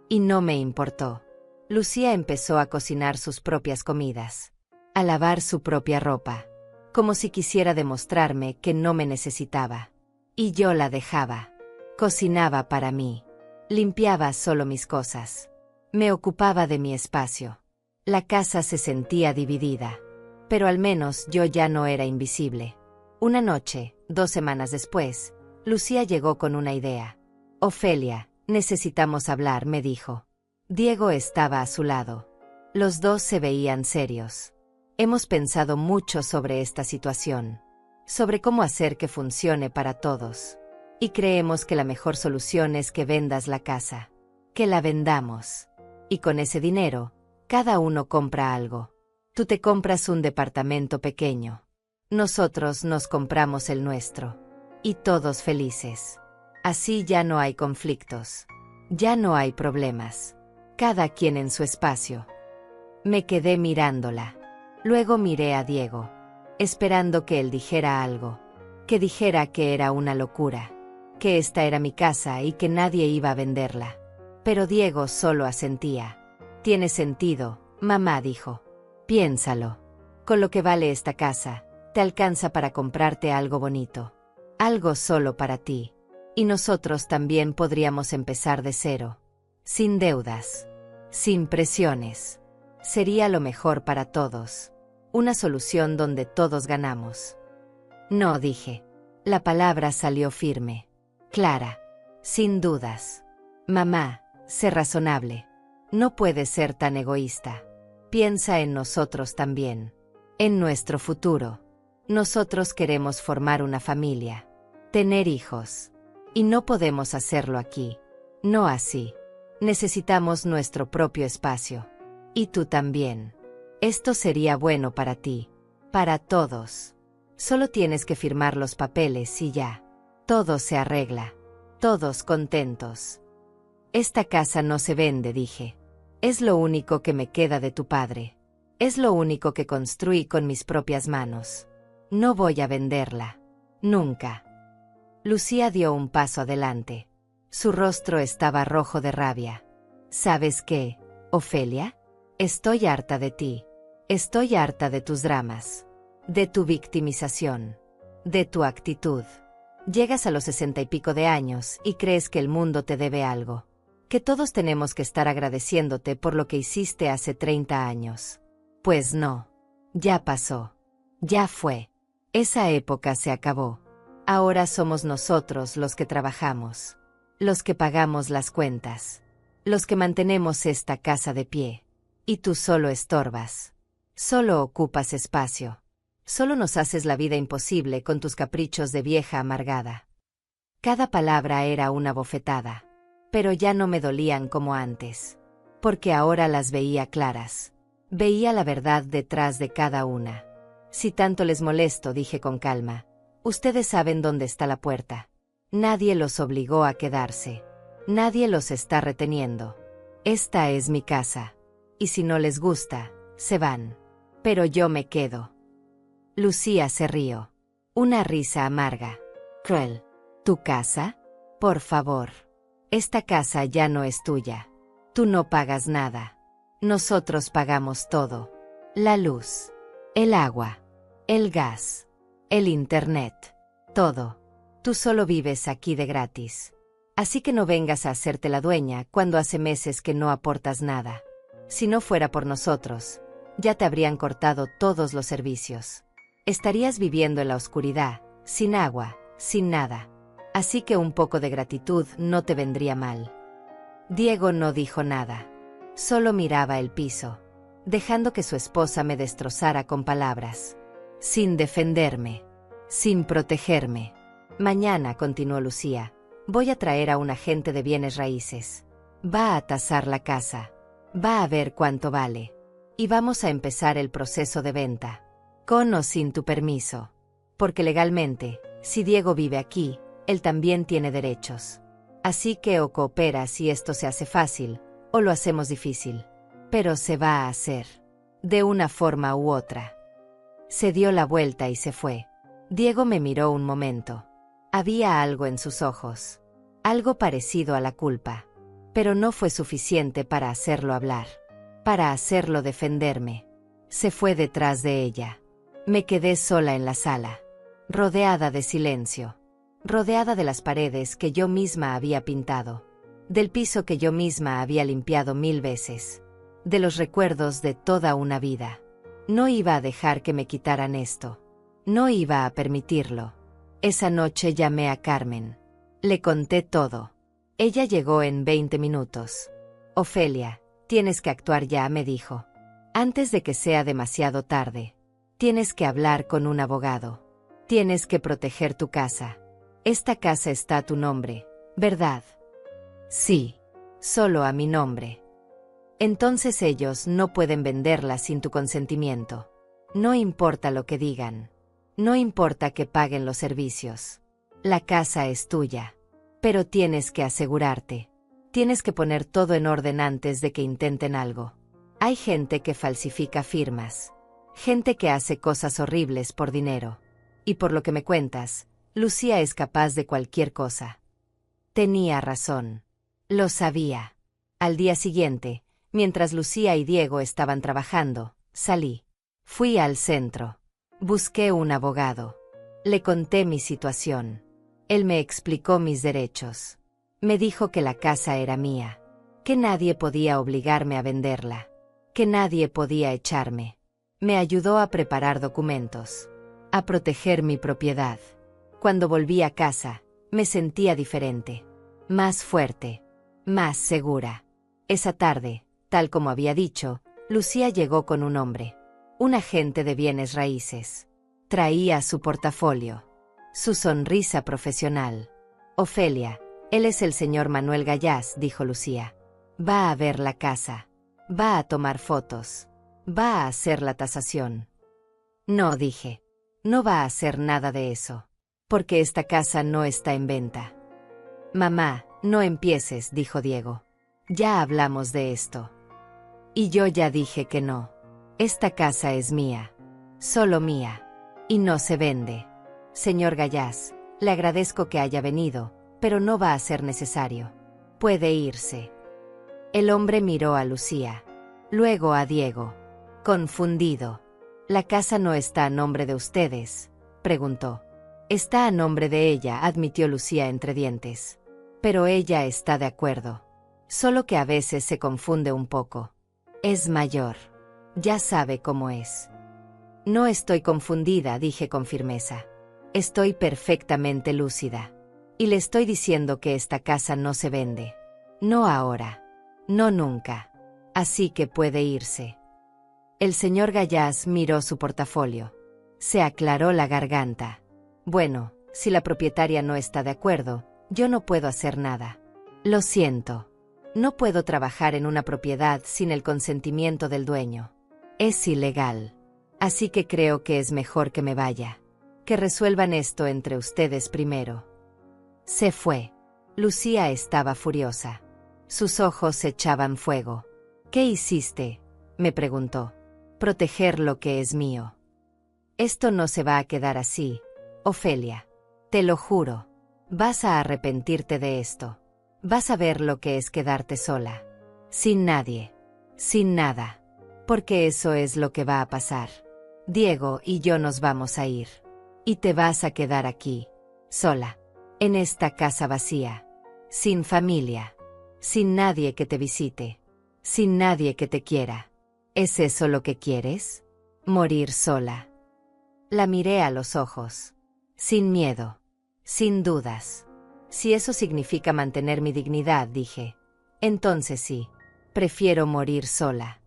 Y no me importó. Lucía empezó a cocinar sus propias comidas. A lavar su propia ropa. Como si quisiera demostrarme que no me necesitaba. Y yo la dejaba. Cocinaba para mí. Limpiaba solo mis cosas. Me ocupaba de mi espacio. La casa se sentía dividida. Pero al menos yo ya no era invisible. Una noche, 2 semanas después, Lucía llegó con una idea. Ofelia, necesitamos hablar, me dijo. Diego estaba a su lado. Los dos se veían serios. Hemos pensado mucho sobre esta situación. Sobre cómo hacer que funcione para todos. Y creemos que la mejor solución es que vendas la casa. Que la vendamos. Y con ese dinero, cada uno compra algo. Tú te compras un departamento pequeño. Nosotros nos compramos el nuestro. Y todos felices. Así ya no hay conflictos. Ya no hay problemas. Cada quien en su espacio. Me quedé mirándola. Luego miré a Diego. Esperando que él dijera algo. Que dijera que era una locura. Que esta era mi casa y que nadie iba a venderla. Pero Diego solo asentía. Tiene sentido, mamá, dijo. Piénsalo. Con lo que vale esta casa, te alcanza para comprarte algo bonito. Algo solo para ti. Y nosotros también podríamos empezar de cero. Sin deudas. Sin presiones. Sería lo mejor para todos. Una solución donde todos ganamos. No, dije. La palabra salió firme. Clara. Sin dudas. Mamá, sé razonable. No puedes ser tan egoísta. Piensa en nosotros también. En nuestro futuro. Nosotros queremos formar una familia. Tener hijos. Y no podemos hacerlo aquí. No así. Necesitamos nuestro propio espacio. Y tú también. Esto sería bueno para ti. Para todos. Solo tienes que firmar los papeles y ya. Todo se arregla. Todos contentos. Esta casa no se vende, dije. Es lo único que me queda de tu padre. Es lo único que construí con mis propias manos. No voy a venderla. Nunca. Lucía dio un paso adelante. Su rostro estaba rojo de rabia. ¿Sabes qué, Ofelia? Estoy harta de ti. Estoy harta de tus dramas. De tu victimización. De tu actitud. Llegas a los 60 y pico de años y crees que el mundo te debe algo. Que todos tenemos que estar agradeciéndote por lo que hiciste hace 30 años. Pues no. Ya pasó. Ya fue. Esa época se acabó. Ahora somos nosotros los que trabajamos. Los que pagamos las cuentas. Los que mantenemos esta casa de pie. Y tú solo estorbas. Solo ocupas espacio. Solo nos haces la vida imposible con tus caprichos de vieja amargada. Cada palabra era una bofetada. Pero ya no me dolían como antes. Porque ahora las veía claras. Veía la verdad detrás de cada una. Si tanto les molesto, dije con calma. Ustedes saben dónde está la puerta. Nadie los obligó a quedarse. Nadie los está reteniendo. Esta es mi casa. Y si no les gusta, se van. Pero yo me quedo. Lucía se rió. Una risa amarga. Cruel. ¿Tu casa? Por favor. Esta casa ya no es tuya. Tú no pagas nada. Nosotros pagamos todo. La luz. El agua. El gas. El internet. Todo. Tú solo vives aquí de gratis. Así que no vengas a hacerte la dueña cuando hace meses que no aportas nada. Si no fuera por nosotros, ya te habrían cortado todos los servicios. Estarías viviendo en la oscuridad, sin agua, sin nada. Así que un poco de gratitud no te vendría mal. Diego no dijo nada. Solo miraba el piso, dejando que su esposa me destrozara con palabras. Sin defenderme. Sin protegerme. Mañana, continuó Lucía, voy a traer a un agente de bienes raíces. Va a tasar la casa. Va a ver cuánto vale. Y vamos a empezar el proceso de venta. Con o sin tu permiso. Porque legalmente, si Diego vive aquí, él también tiene derechos. Así que o cooperas y esto se hace fácil, o lo hacemos difícil. Pero se va a hacer. De una forma u otra. Se dio la vuelta y se fue. Diego me miró un momento. Había algo en sus ojos. Algo parecido a la culpa. Pero no fue suficiente para hacerlo hablar. Para hacerlo defenderme. Se fue detrás de ella. Me quedé sola en la sala. Rodeada de silencio. Rodeada de las paredes que yo misma había pintado. Del piso que yo misma había limpiado 1000 veces. De los recuerdos de toda una vida. No iba a dejar que me quitaran esto. No iba a permitirlo. Esa noche llamé a Carmen. Le conté todo. Ella llegó en 20 minutos. Ofelia, tienes que actuar ya, me dijo. Antes de que sea demasiado tarde. Tienes que hablar con un abogado. Tienes que proteger tu casa. Esta casa está a tu nombre, ¿verdad? Sí, solo a mi nombre. Entonces ellos no pueden venderla sin tu consentimiento. No importa lo que digan. No importa que paguen los servicios. La casa es tuya. Pero tienes que asegurarte. Tienes que poner todo en orden antes de que intenten algo. Hay gente que falsifica firmas. Gente que hace cosas horribles por dinero. Y por lo que me cuentas, Lucía es capaz de cualquier cosa. Tenía razón. Lo sabía. Al día siguiente, mientras Lucía y Diego estaban trabajando, salí. Fui al centro. Busqué un abogado. Le conté mi situación. Él me explicó mis derechos. Me dijo que la casa era mía. Que nadie podía obligarme a venderla. Que nadie podía echarme. Me ayudó a preparar documentos. A proteger mi propiedad. Cuando volví a casa, me sentía diferente. Más fuerte. Más segura. Esa tarde, tal como había dicho, Lucía llegó con un hombre. Un agente de bienes raíces. Traía su portafolio. Su sonrisa profesional. Ofelia, él es el señor Manuel Gallás, dijo Lucía. Va a ver la casa. Va a tomar fotos. Va a hacer la tasación. No, dije. No va a hacer nada de eso. Porque esta casa no está en venta. Mamá, no empieces, dijo Diego. Ya hablamos de esto. Y yo ya dije que no. Esta casa es mía. Solo mía. Y no se vende. Señor Gallás, le agradezco que haya venido, pero no va a ser necesario. Puede irse. El hombre miró a Lucía. Luego a Diego. Confundido. ¿La casa no está a nombre de ustedes?, preguntó. Está a nombre de ella, admitió Lucía entre dientes. Pero ella está de acuerdo. Solo que a veces se confunde un poco. Es mayor. Ya sabe cómo es. No estoy confundida, dije con firmeza. Estoy perfectamente lúcida. Y le estoy diciendo que esta casa no se vende. No ahora. No nunca. Así que puede irse. El señor Gallás miró su portafolio. Se aclaró la garganta. Bueno, si la propietaria no está de acuerdo, yo no puedo hacer nada. Lo siento. No puedo trabajar en una propiedad sin el consentimiento del dueño. Es ilegal. Así que creo que es mejor que me vaya. Que resuelvan esto entre ustedes primero. Se fue. Lucía estaba furiosa. Sus ojos echaban fuego. ¿Qué hiciste?, me preguntó. Proteger lo que es mío. Esto no se va a quedar así, Ofelia. Te lo juro. Vas a arrepentirte de esto. Vas a ver lo que es quedarte sola. Sin nadie. Sin nada. Porque eso es lo que va a pasar. Diego y yo nos vamos a ir. Y te vas a quedar aquí, sola. En esta casa vacía. Sin familia. Sin nadie que te visite. Sin nadie que te quiera. ¿Es eso lo que quieres? Morir sola. La miré a los ojos. Sin miedo. Sin dudas. Si eso significa mantener mi dignidad, dije. Entonces sí. Prefiero morir sola.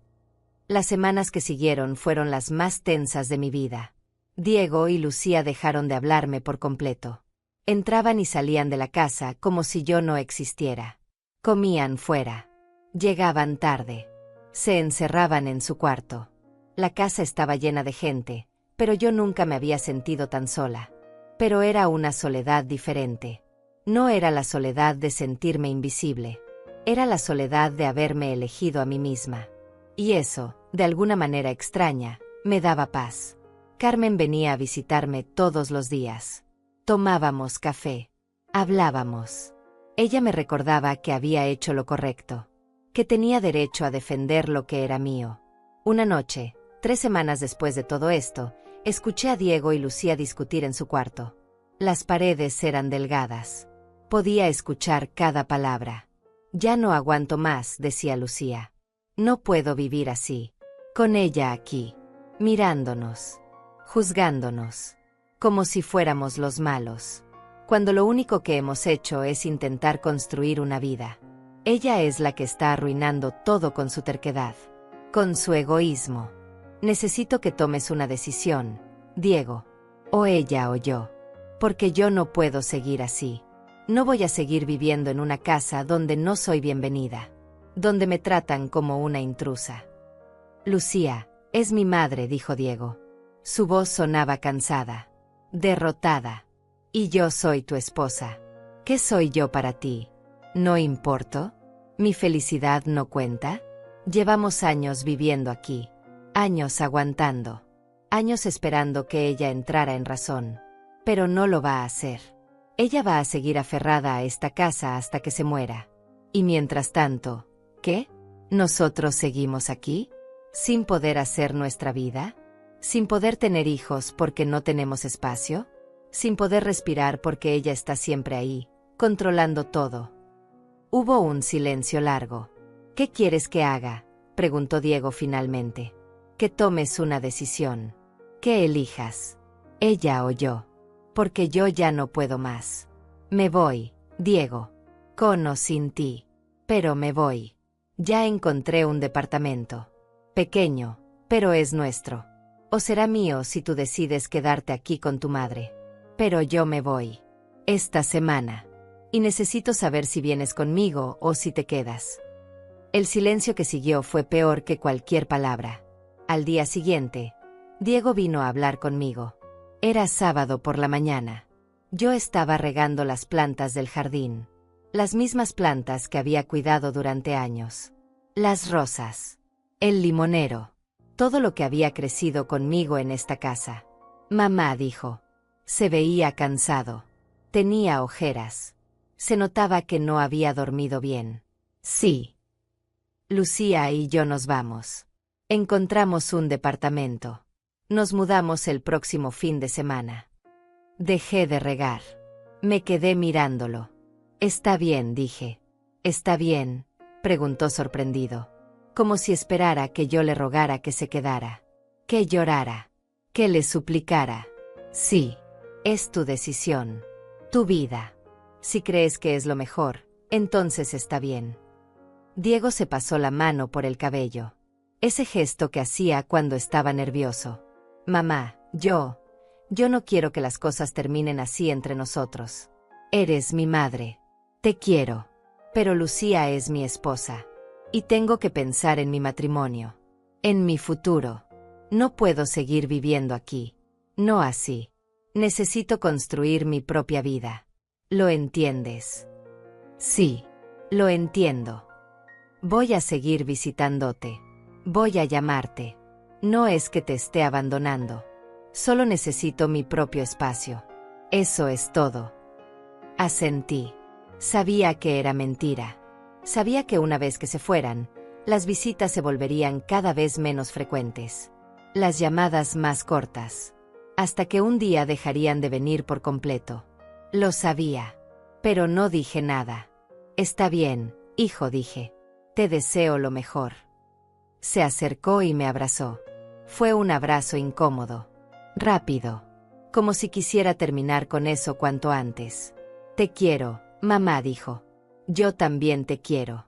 Las semanas que siguieron fueron las más tensas de mi vida. Diego y Lucía dejaron de hablarme por completo. Entraban y salían de la casa como si yo no existiera. Comían fuera. Llegaban tarde. Se encerraban en su cuarto. La casa estaba llena de gente, pero yo nunca me había sentido tan sola. Pero era una soledad diferente. No era la soledad de sentirme invisible. Era la soledad de haberme elegido a mí misma. Y eso, de alguna manera extraña, me daba paz. Carmen venía a visitarme todos los días. Tomábamos café. Hablábamos. Ella me recordaba que había hecho lo correcto. Que tenía derecho a defender lo que era mío. Una noche, 3 semanas después de todo esto, escuché a Diego y Lucía discutir en su cuarto. Las paredes eran delgadas. Podía escuchar cada palabra. Ya no aguanto más, decía Lucía. No puedo vivir así. Con ella aquí. Mirándonos. Juzgándonos. Como si fuéramos los malos. Cuando lo único que hemos hecho es intentar construir una vida. Ella es la que está arruinando todo con su terquedad. Con su egoísmo. Necesito que tomes una decisión, Diego. O ella o yo. Porque yo no puedo seguir así. No voy a seguir viviendo en una casa donde no soy bienvenida. Donde me tratan como una intrusa. Lucía, es mi madre, dijo Diego. Su voz sonaba cansada. Derrotada. Y yo soy tu esposa. ¿Qué soy yo para ti? ¿No importo? ¿Mi felicidad no cuenta? Llevamos años viviendo aquí. Años aguantando. Años esperando que ella entrara en razón. Pero no lo va a hacer. Ella va a seguir aferrada a esta casa hasta que se muera. Y mientras tanto, ¿qué? ¿Nosotros seguimos aquí? ¿Sin poder hacer nuestra vida? ¿Sin poder tener hijos porque no tenemos espacio? ¿Sin poder respirar porque ella está siempre ahí, controlando todo? Hubo un silencio largo. ¿Qué quieres que haga?, preguntó Diego finalmente. Que tomes una decisión. Que elijas. Ella o yo. Porque yo ya no puedo más. Me voy, Diego. Con o sin ti. Pero me voy. Ya encontré un departamento. Pequeño, pero es nuestro. O será mío si tú decides quedarte aquí con tu madre. Pero yo me voy. Esta semana. Y necesito saber si vienes conmigo o si te quedas. El silencio que siguió fue peor que cualquier palabra. Al día siguiente, Diego vino a hablar conmigo. Era sábado por la mañana. Yo estaba regando las plantas del jardín. Las mismas plantas que había cuidado durante años. Las rosas. El limonero. Todo lo que había crecido conmigo en esta casa. Mamá dijo. Se veía cansado. Tenía ojeras. Se notaba que no había dormido bien. Sí. Lucía y yo nos vamos. Encontramos un departamento. Nos mudamos el próximo fin de semana. Dejé de regar. Me quedé mirándolo. Está bien, dije. ¿Está bien?, preguntó sorprendido. Como si esperara que yo le rogara que se quedara. Que llorara. Que le suplicara. Sí. Es tu decisión. Tu vida. Si crees que es lo mejor, entonces está bien. Diego se pasó la mano por el cabello. Ese gesto que hacía cuando estaba nervioso. Mamá, yo no quiero que las cosas terminen así entre nosotros. Eres mi madre. Te quiero. Pero Lucía es mi esposa. Y tengo que pensar en mi matrimonio. En mi futuro. No puedo seguir viviendo aquí. No así. Necesito construir mi propia vida. ¿Lo entiendes? Sí. Lo entiendo. Voy a seguir visitándote. Voy a llamarte. No es que te esté abandonando. Solo necesito mi propio espacio. Eso es todo. Asentí. Sabía que era mentira. Sabía que una vez que se fueran, las visitas se volverían cada vez menos frecuentes. Las llamadas más cortas. Hasta que un día dejarían de venir por completo. Lo sabía. Pero no dije nada. Está bien, hijo, dije. Te deseo lo mejor. Se acercó y me abrazó. Fue un abrazo incómodo. Rápido. Como si quisiera terminar con eso cuanto antes. Te quiero, mamá, dijo. Yo también te quiero.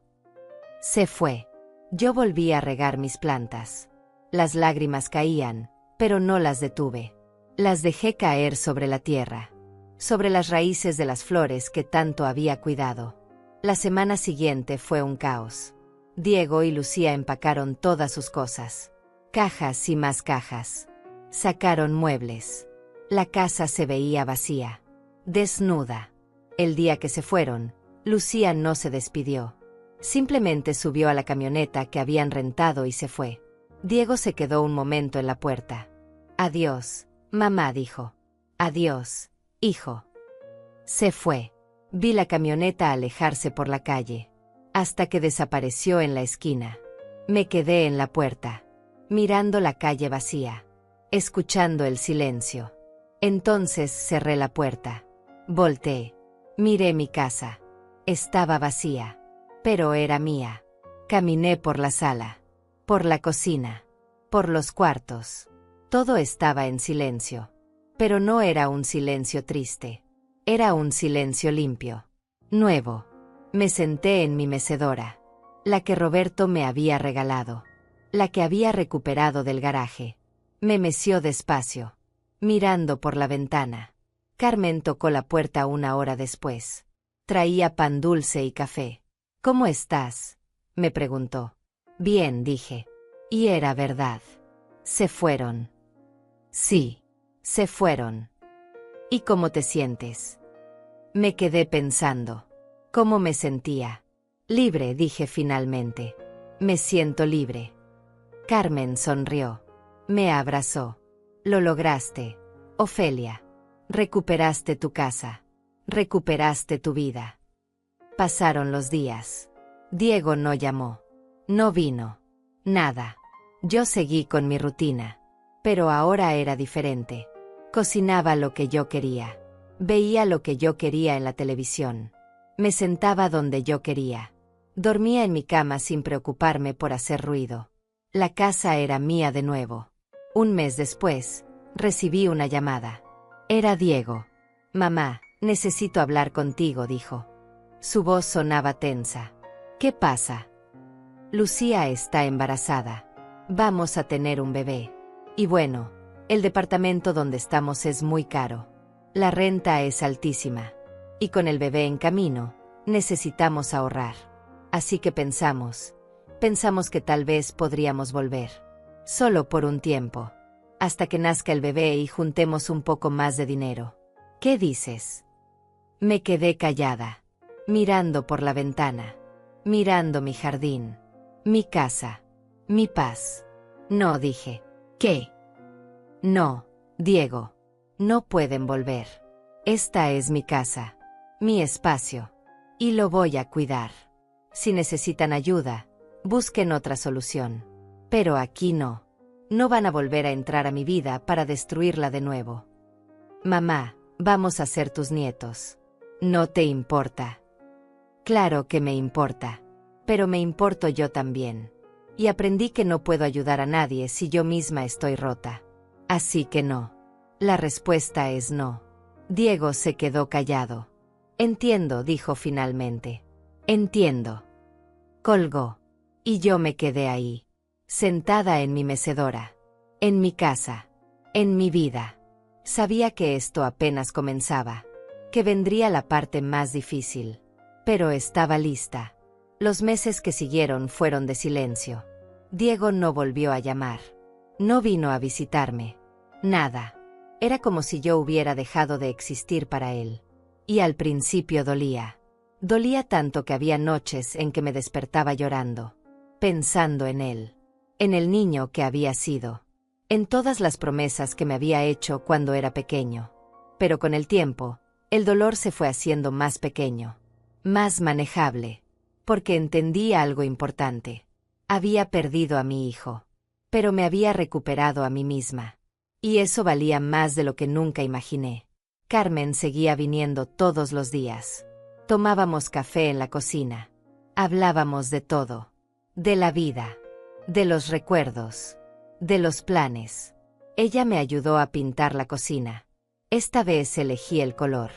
Se fue. Yo volví a regar mis plantas. Las lágrimas caían, pero no las detuve. Las dejé caer sobre la tierra. Sobre las raíces de las flores que tanto había cuidado. La semana siguiente fue un caos. Diego y Lucía empacaron todas sus cosas. Cajas y más cajas. Sacaron muebles. La casa se veía vacía. Desnuda. El día que se fueron, Lucía no se despidió. Simplemente subió a la camioneta que habían rentado y se fue. Diego se quedó un momento en la puerta. Adiós, mamá, dijo. Adiós, hijo. Se fue. Vi la camioneta alejarse por la calle. Hasta que desapareció en la esquina. Me quedé en la puerta. Mirando la calle vacía. Escuchando el silencio. Entonces cerré la puerta. Volteé. Miré mi casa. Estaba vacía. Pero era mía. Caminé por la sala. Por la cocina. Por los cuartos. Todo estaba en silencio. Pero no era un silencio triste. Era un silencio limpio. Nuevo. Me senté en mi mecedora. La que Roberto me había regalado. La que había recuperado del garaje. Me meció despacio. Mirando por la ventana. Carmen tocó la puerta una hora después. Traía pan dulce y café. ¿Cómo estás?, me preguntó. Bien, dije. Y era verdad. Se fueron. Sí, se fueron. ¿Y cómo te sientes? Me quedé pensando. ¿Cómo me sentía? Libre, dije finalmente. Me siento libre. Carmen sonrió. Me abrazó. Lo lograste, Ofelia. Recuperaste tu casa. Recuperaste tu vida. Pasaron los días. Diego no llamó. No vino. Nada. Yo seguí con mi rutina. Pero ahora era diferente. Cocinaba lo que yo quería. Veía lo que yo quería en la televisión. Me sentaba donde yo quería. Dormía en mi cama sin preocuparme por hacer ruido. La casa era mía de nuevo. Un mes después, recibí una llamada. Era Diego. Mamá, necesito hablar contigo, dijo. Su voz sonaba tensa. ¿Qué pasa? Lucía está embarazada. Vamos a tener un bebé. Y bueno, el departamento donde estamos es muy caro. La renta es altísima. Y con el bebé en camino, necesitamos ahorrar. Así que pensamos que tal vez podríamos volver. Solo por un tiempo. hasta que nazca el bebé y juntemos un poco más de dinero. ¿Qué dices? Me quedé callada, mirando por la ventana, mirando mi jardín, mi casa, mi paz. No, dije. ¿Qué? No, Diego. No pueden volver. Esta es mi casa, mi espacio, y lo voy a cuidar. Si necesitan ayuda, busquen otra solución. Pero aquí no. No van a volver a entrar a mi vida para destruirla de nuevo. Mamá, vamos a ser tus nietos. ¿No te importa? Claro que me importa, pero me importo yo también. Y aprendí que no puedo ayudar a nadie si yo misma estoy rota. Así que no. La respuesta es no. Diego se quedó callado. Entiendo, dijo finalmente. Entiendo. Colgó. Y yo me quedé ahí, sentada en mi mecedora, en mi casa, en mi vida. Sabía que esto apenas comenzaba, que vendría la parte más difícil, pero estaba lista. Los meses que siguieron fueron de silencio. Diego no volvió a llamar. No vino a visitarme. Nada. Era como si yo hubiera dejado de existir para él. Y al principio dolía. Dolía tanto que había noches en que me despertaba llorando, pensando en él, en el niño que había sido, en todas las promesas que me había hecho cuando era pequeño. Pero con el tiempo, el dolor se fue haciendo más pequeño, más manejable, porque entendí algo importante. Había perdido a mi hijo, pero me había recuperado a mí misma. Y eso valía más de lo que nunca imaginé. Carmen seguía viniendo todos los días. Tomábamos café en la cocina. Hablábamos de todo. De la vida. De los recuerdos. De los planes. Ella me ayudó a pintar la cocina. Esta vez elegí el color.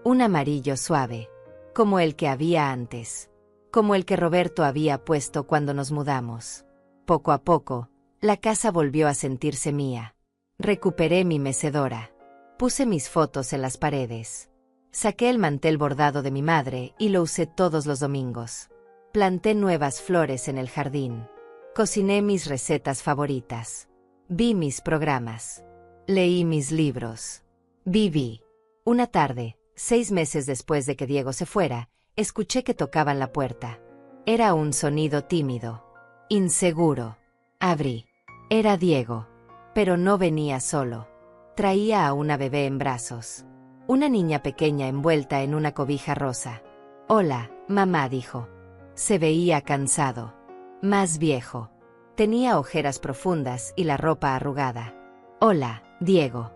Un amarillo suave. Como el que había antes. Como el que Roberto había puesto cuando nos mudamos. Poco a poco, la casa volvió a sentirse mía. Recuperé mi mecedora. Puse mis fotos en las paredes. Saqué el mantel bordado de mi madre y lo usé todos los domingos. Planté nuevas flores en el jardín. Cociné mis recetas favoritas. Vi mis programas. Leí mis libros. Viví. Una tarde, 6 meses después de que Diego se fuera, escuché que tocaban la puerta. Era un sonido tímido. Inseguro. Abrí. Era Diego. Pero no venía solo. Traía a una bebé en brazos. Una niña pequeña envuelta en una cobija rosa. Hola, mamá, dijo. Se veía cansado. Más viejo. Tenía ojeras profundas y la ropa arrugada. Hola, Diego.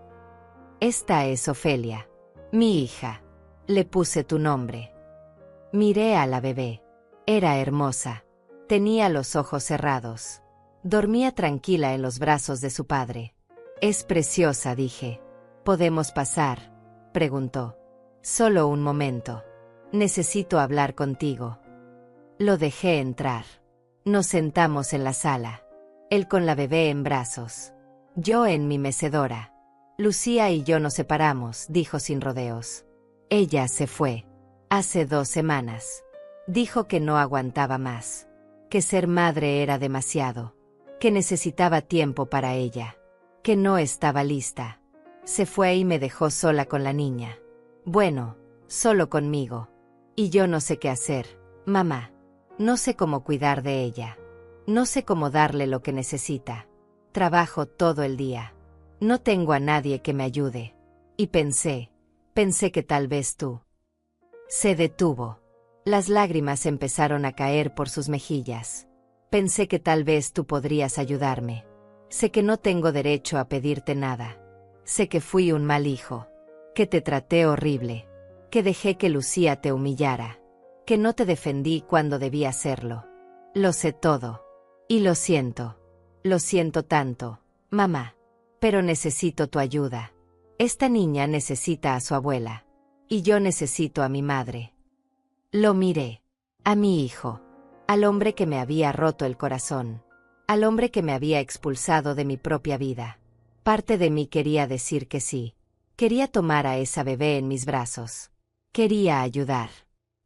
Esta es Ofelia. Mi hija. Le puse tu nombre. Miré a la bebé. Era hermosa. Tenía los ojos cerrados. Dormía tranquila en los brazos de su padre. Es preciosa, dije. ¿Podemos pasar?, preguntó. Solo un momento. Necesito hablar contigo. Lo dejé entrar. Nos sentamos en la sala. Él con la bebé en brazos. Yo en mi mecedora. Lucía y yo nos separamos, dijo sin rodeos. Ella se fue. Hace 2 semanas. Dijo que no aguantaba más. Que ser madre era demasiado. Que necesitaba tiempo para ella. Que no estaba lista. Se fue y me dejó sola con la niña. Bueno, solo conmigo. Y yo no sé qué hacer, mamá. No sé cómo cuidar de ella. No sé cómo darle lo que necesita. Trabajo todo el día. No tengo a nadie que me ayude. Y pensé que tal vez tú. Se detuvo. Las lágrimas empezaron a caer por sus mejillas. Pensé que tal vez tú podrías ayudarme. Sé que no tengo derecho a pedirte nada. Sé que fui un mal hijo. Que te traté horrible. Que dejé que Lucía te humillara. Que no te defendí cuando debía hacerlo. Lo sé todo. Y lo siento. Lo siento tanto, mamá. Pero necesito tu ayuda. Esta niña necesita a su abuela. Y yo necesito a mi madre. Lo miré. A mi hijo. Al hombre que me había roto el corazón. Al hombre que me había expulsado de mi propia vida. Parte de mí quería decir que sí. Quería tomar a esa bebé en mis brazos. Quería ayudar.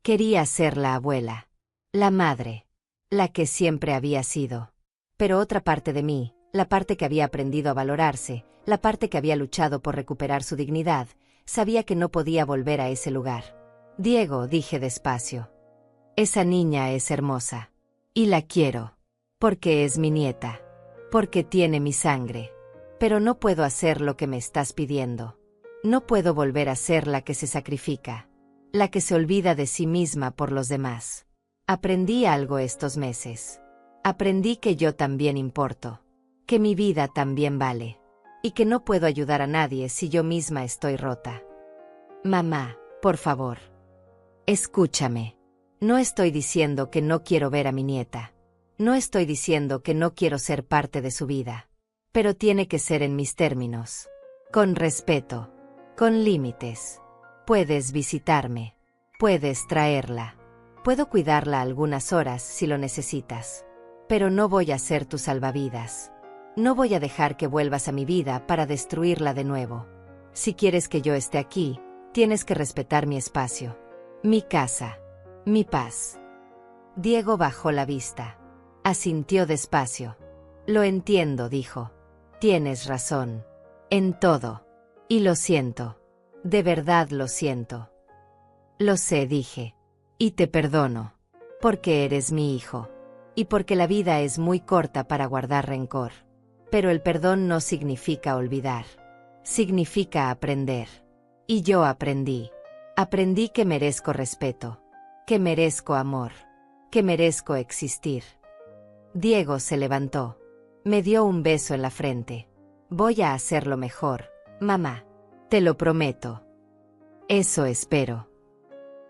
Quería ser la abuela. La madre. La que siempre había sido. Pero otra parte de mí, la parte que había aprendido a valorarse, la parte que había luchado por recuperar su dignidad, sabía que no podía volver a ese lugar. Diego, dije despacio. Esa niña es hermosa. Y la quiero. Porque es mi nieta. Porque tiene mi sangre. Pero no puedo hacer lo que me estás pidiendo. No puedo volver a ser la que se sacrifica. La que se olvida de sí misma por los demás. Aprendí algo estos meses. Aprendí que yo también importo. Que mi vida también vale. Y que no puedo ayudar a nadie si yo misma estoy rota. Mamá, por favor. Escúchame. No estoy diciendo que no quiero ver a mi nieta. No estoy diciendo que no quiero ser parte de su vida. Pero tiene que ser en mis términos. Con respeto. Con límites. Puedes visitarme. Puedes traerla. Puedo cuidarla algunas horas si lo necesitas. Pero no voy a ser tu salvavidas. No voy a dejar que vuelvas a mi vida para destruirla de nuevo. Si quieres que yo esté aquí, tienes que respetar mi espacio. Mi casa. Mi paz. Diego bajó la vista. Asintió despacio. Lo entiendo, dijo. Tienes razón. En todo. Y lo siento. De verdad lo siento. Lo sé, dije. Y te perdono. Porque eres mi hijo. Y porque la vida es muy corta para guardar rencor. Pero el perdón no significa olvidar. Significa aprender. Y yo aprendí. Aprendí que merezco respeto. Que merezco amor. Que merezco existir. Diego se levantó. Me dio un beso en la frente. Voy a hacerlo mejor, mamá. Te lo prometo. Eso espero.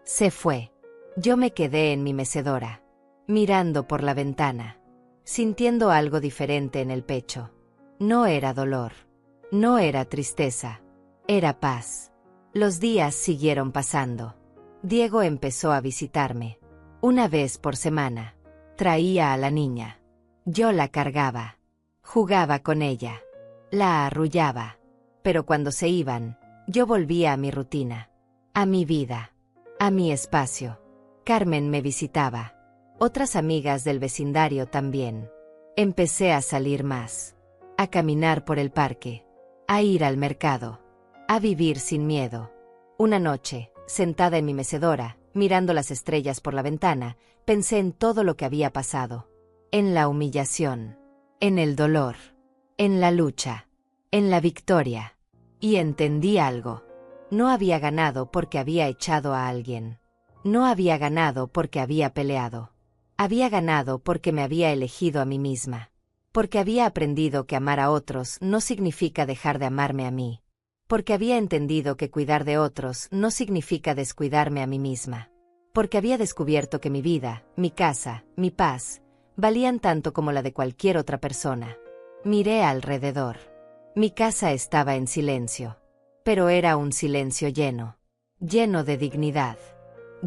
Se fue. Yo me quedé en mi mecedora, mirando por la ventana, sintiendo algo diferente en el pecho. No era dolor. No era tristeza. Era paz. Los días siguieron pasando. Diego empezó a visitarme. Una vez por semana. Traía a la niña. Yo la cargaba. Jugaba con ella. La arrullaba. Pero cuando se iban, yo volvía a mi rutina. A mi vida. A mi espacio. Carmen me visitaba. Otras amigas del vecindario también. Empecé a salir más. A caminar por el parque. A ir al mercado. A vivir sin miedo. Una noche, sentada en mi mecedora, mirando las estrellas por la ventana, pensé en todo lo que había pasado. En la humillación. En el dolor. En la lucha. En la victoria. Y entendí algo. No había ganado porque había echado a alguien. No había ganado porque había peleado. Había ganado porque me había elegido a mí misma. Porque había aprendido que amar a otros no significa dejar de amarme a mí. Porque había entendido que cuidar de otros no significa descuidarme a mí misma. Porque había descubierto que mi vida, mi casa, mi paz, valían tanto como la de cualquier otra persona. Miré alrededor. Mi casa estaba en silencio. Pero era un silencio lleno. Lleno de dignidad.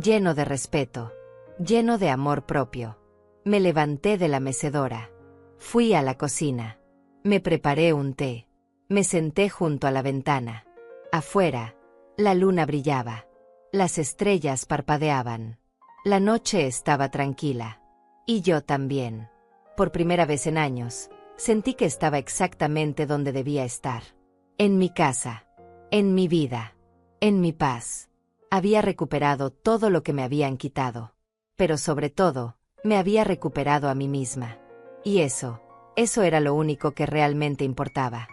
Lleno de respeto. Lleno de amor propio. Me levanté de la mecedora. Fui a la cocina. Me preparé un té. Me senté junto a la ventana. Afuera, la luna brillaba. Las estrellas parpadeaban. La noche estaba tranquila. Y yo también. Por primera vez en años, sentí que estaba exactamente donde debía estar. En mi casa. En mi vida. En mi paz. Había recuperado todo lo que me habían quitado. Pero sobre todo, me había recuperado a mí misma. Y eso era lo único que realmente importaba.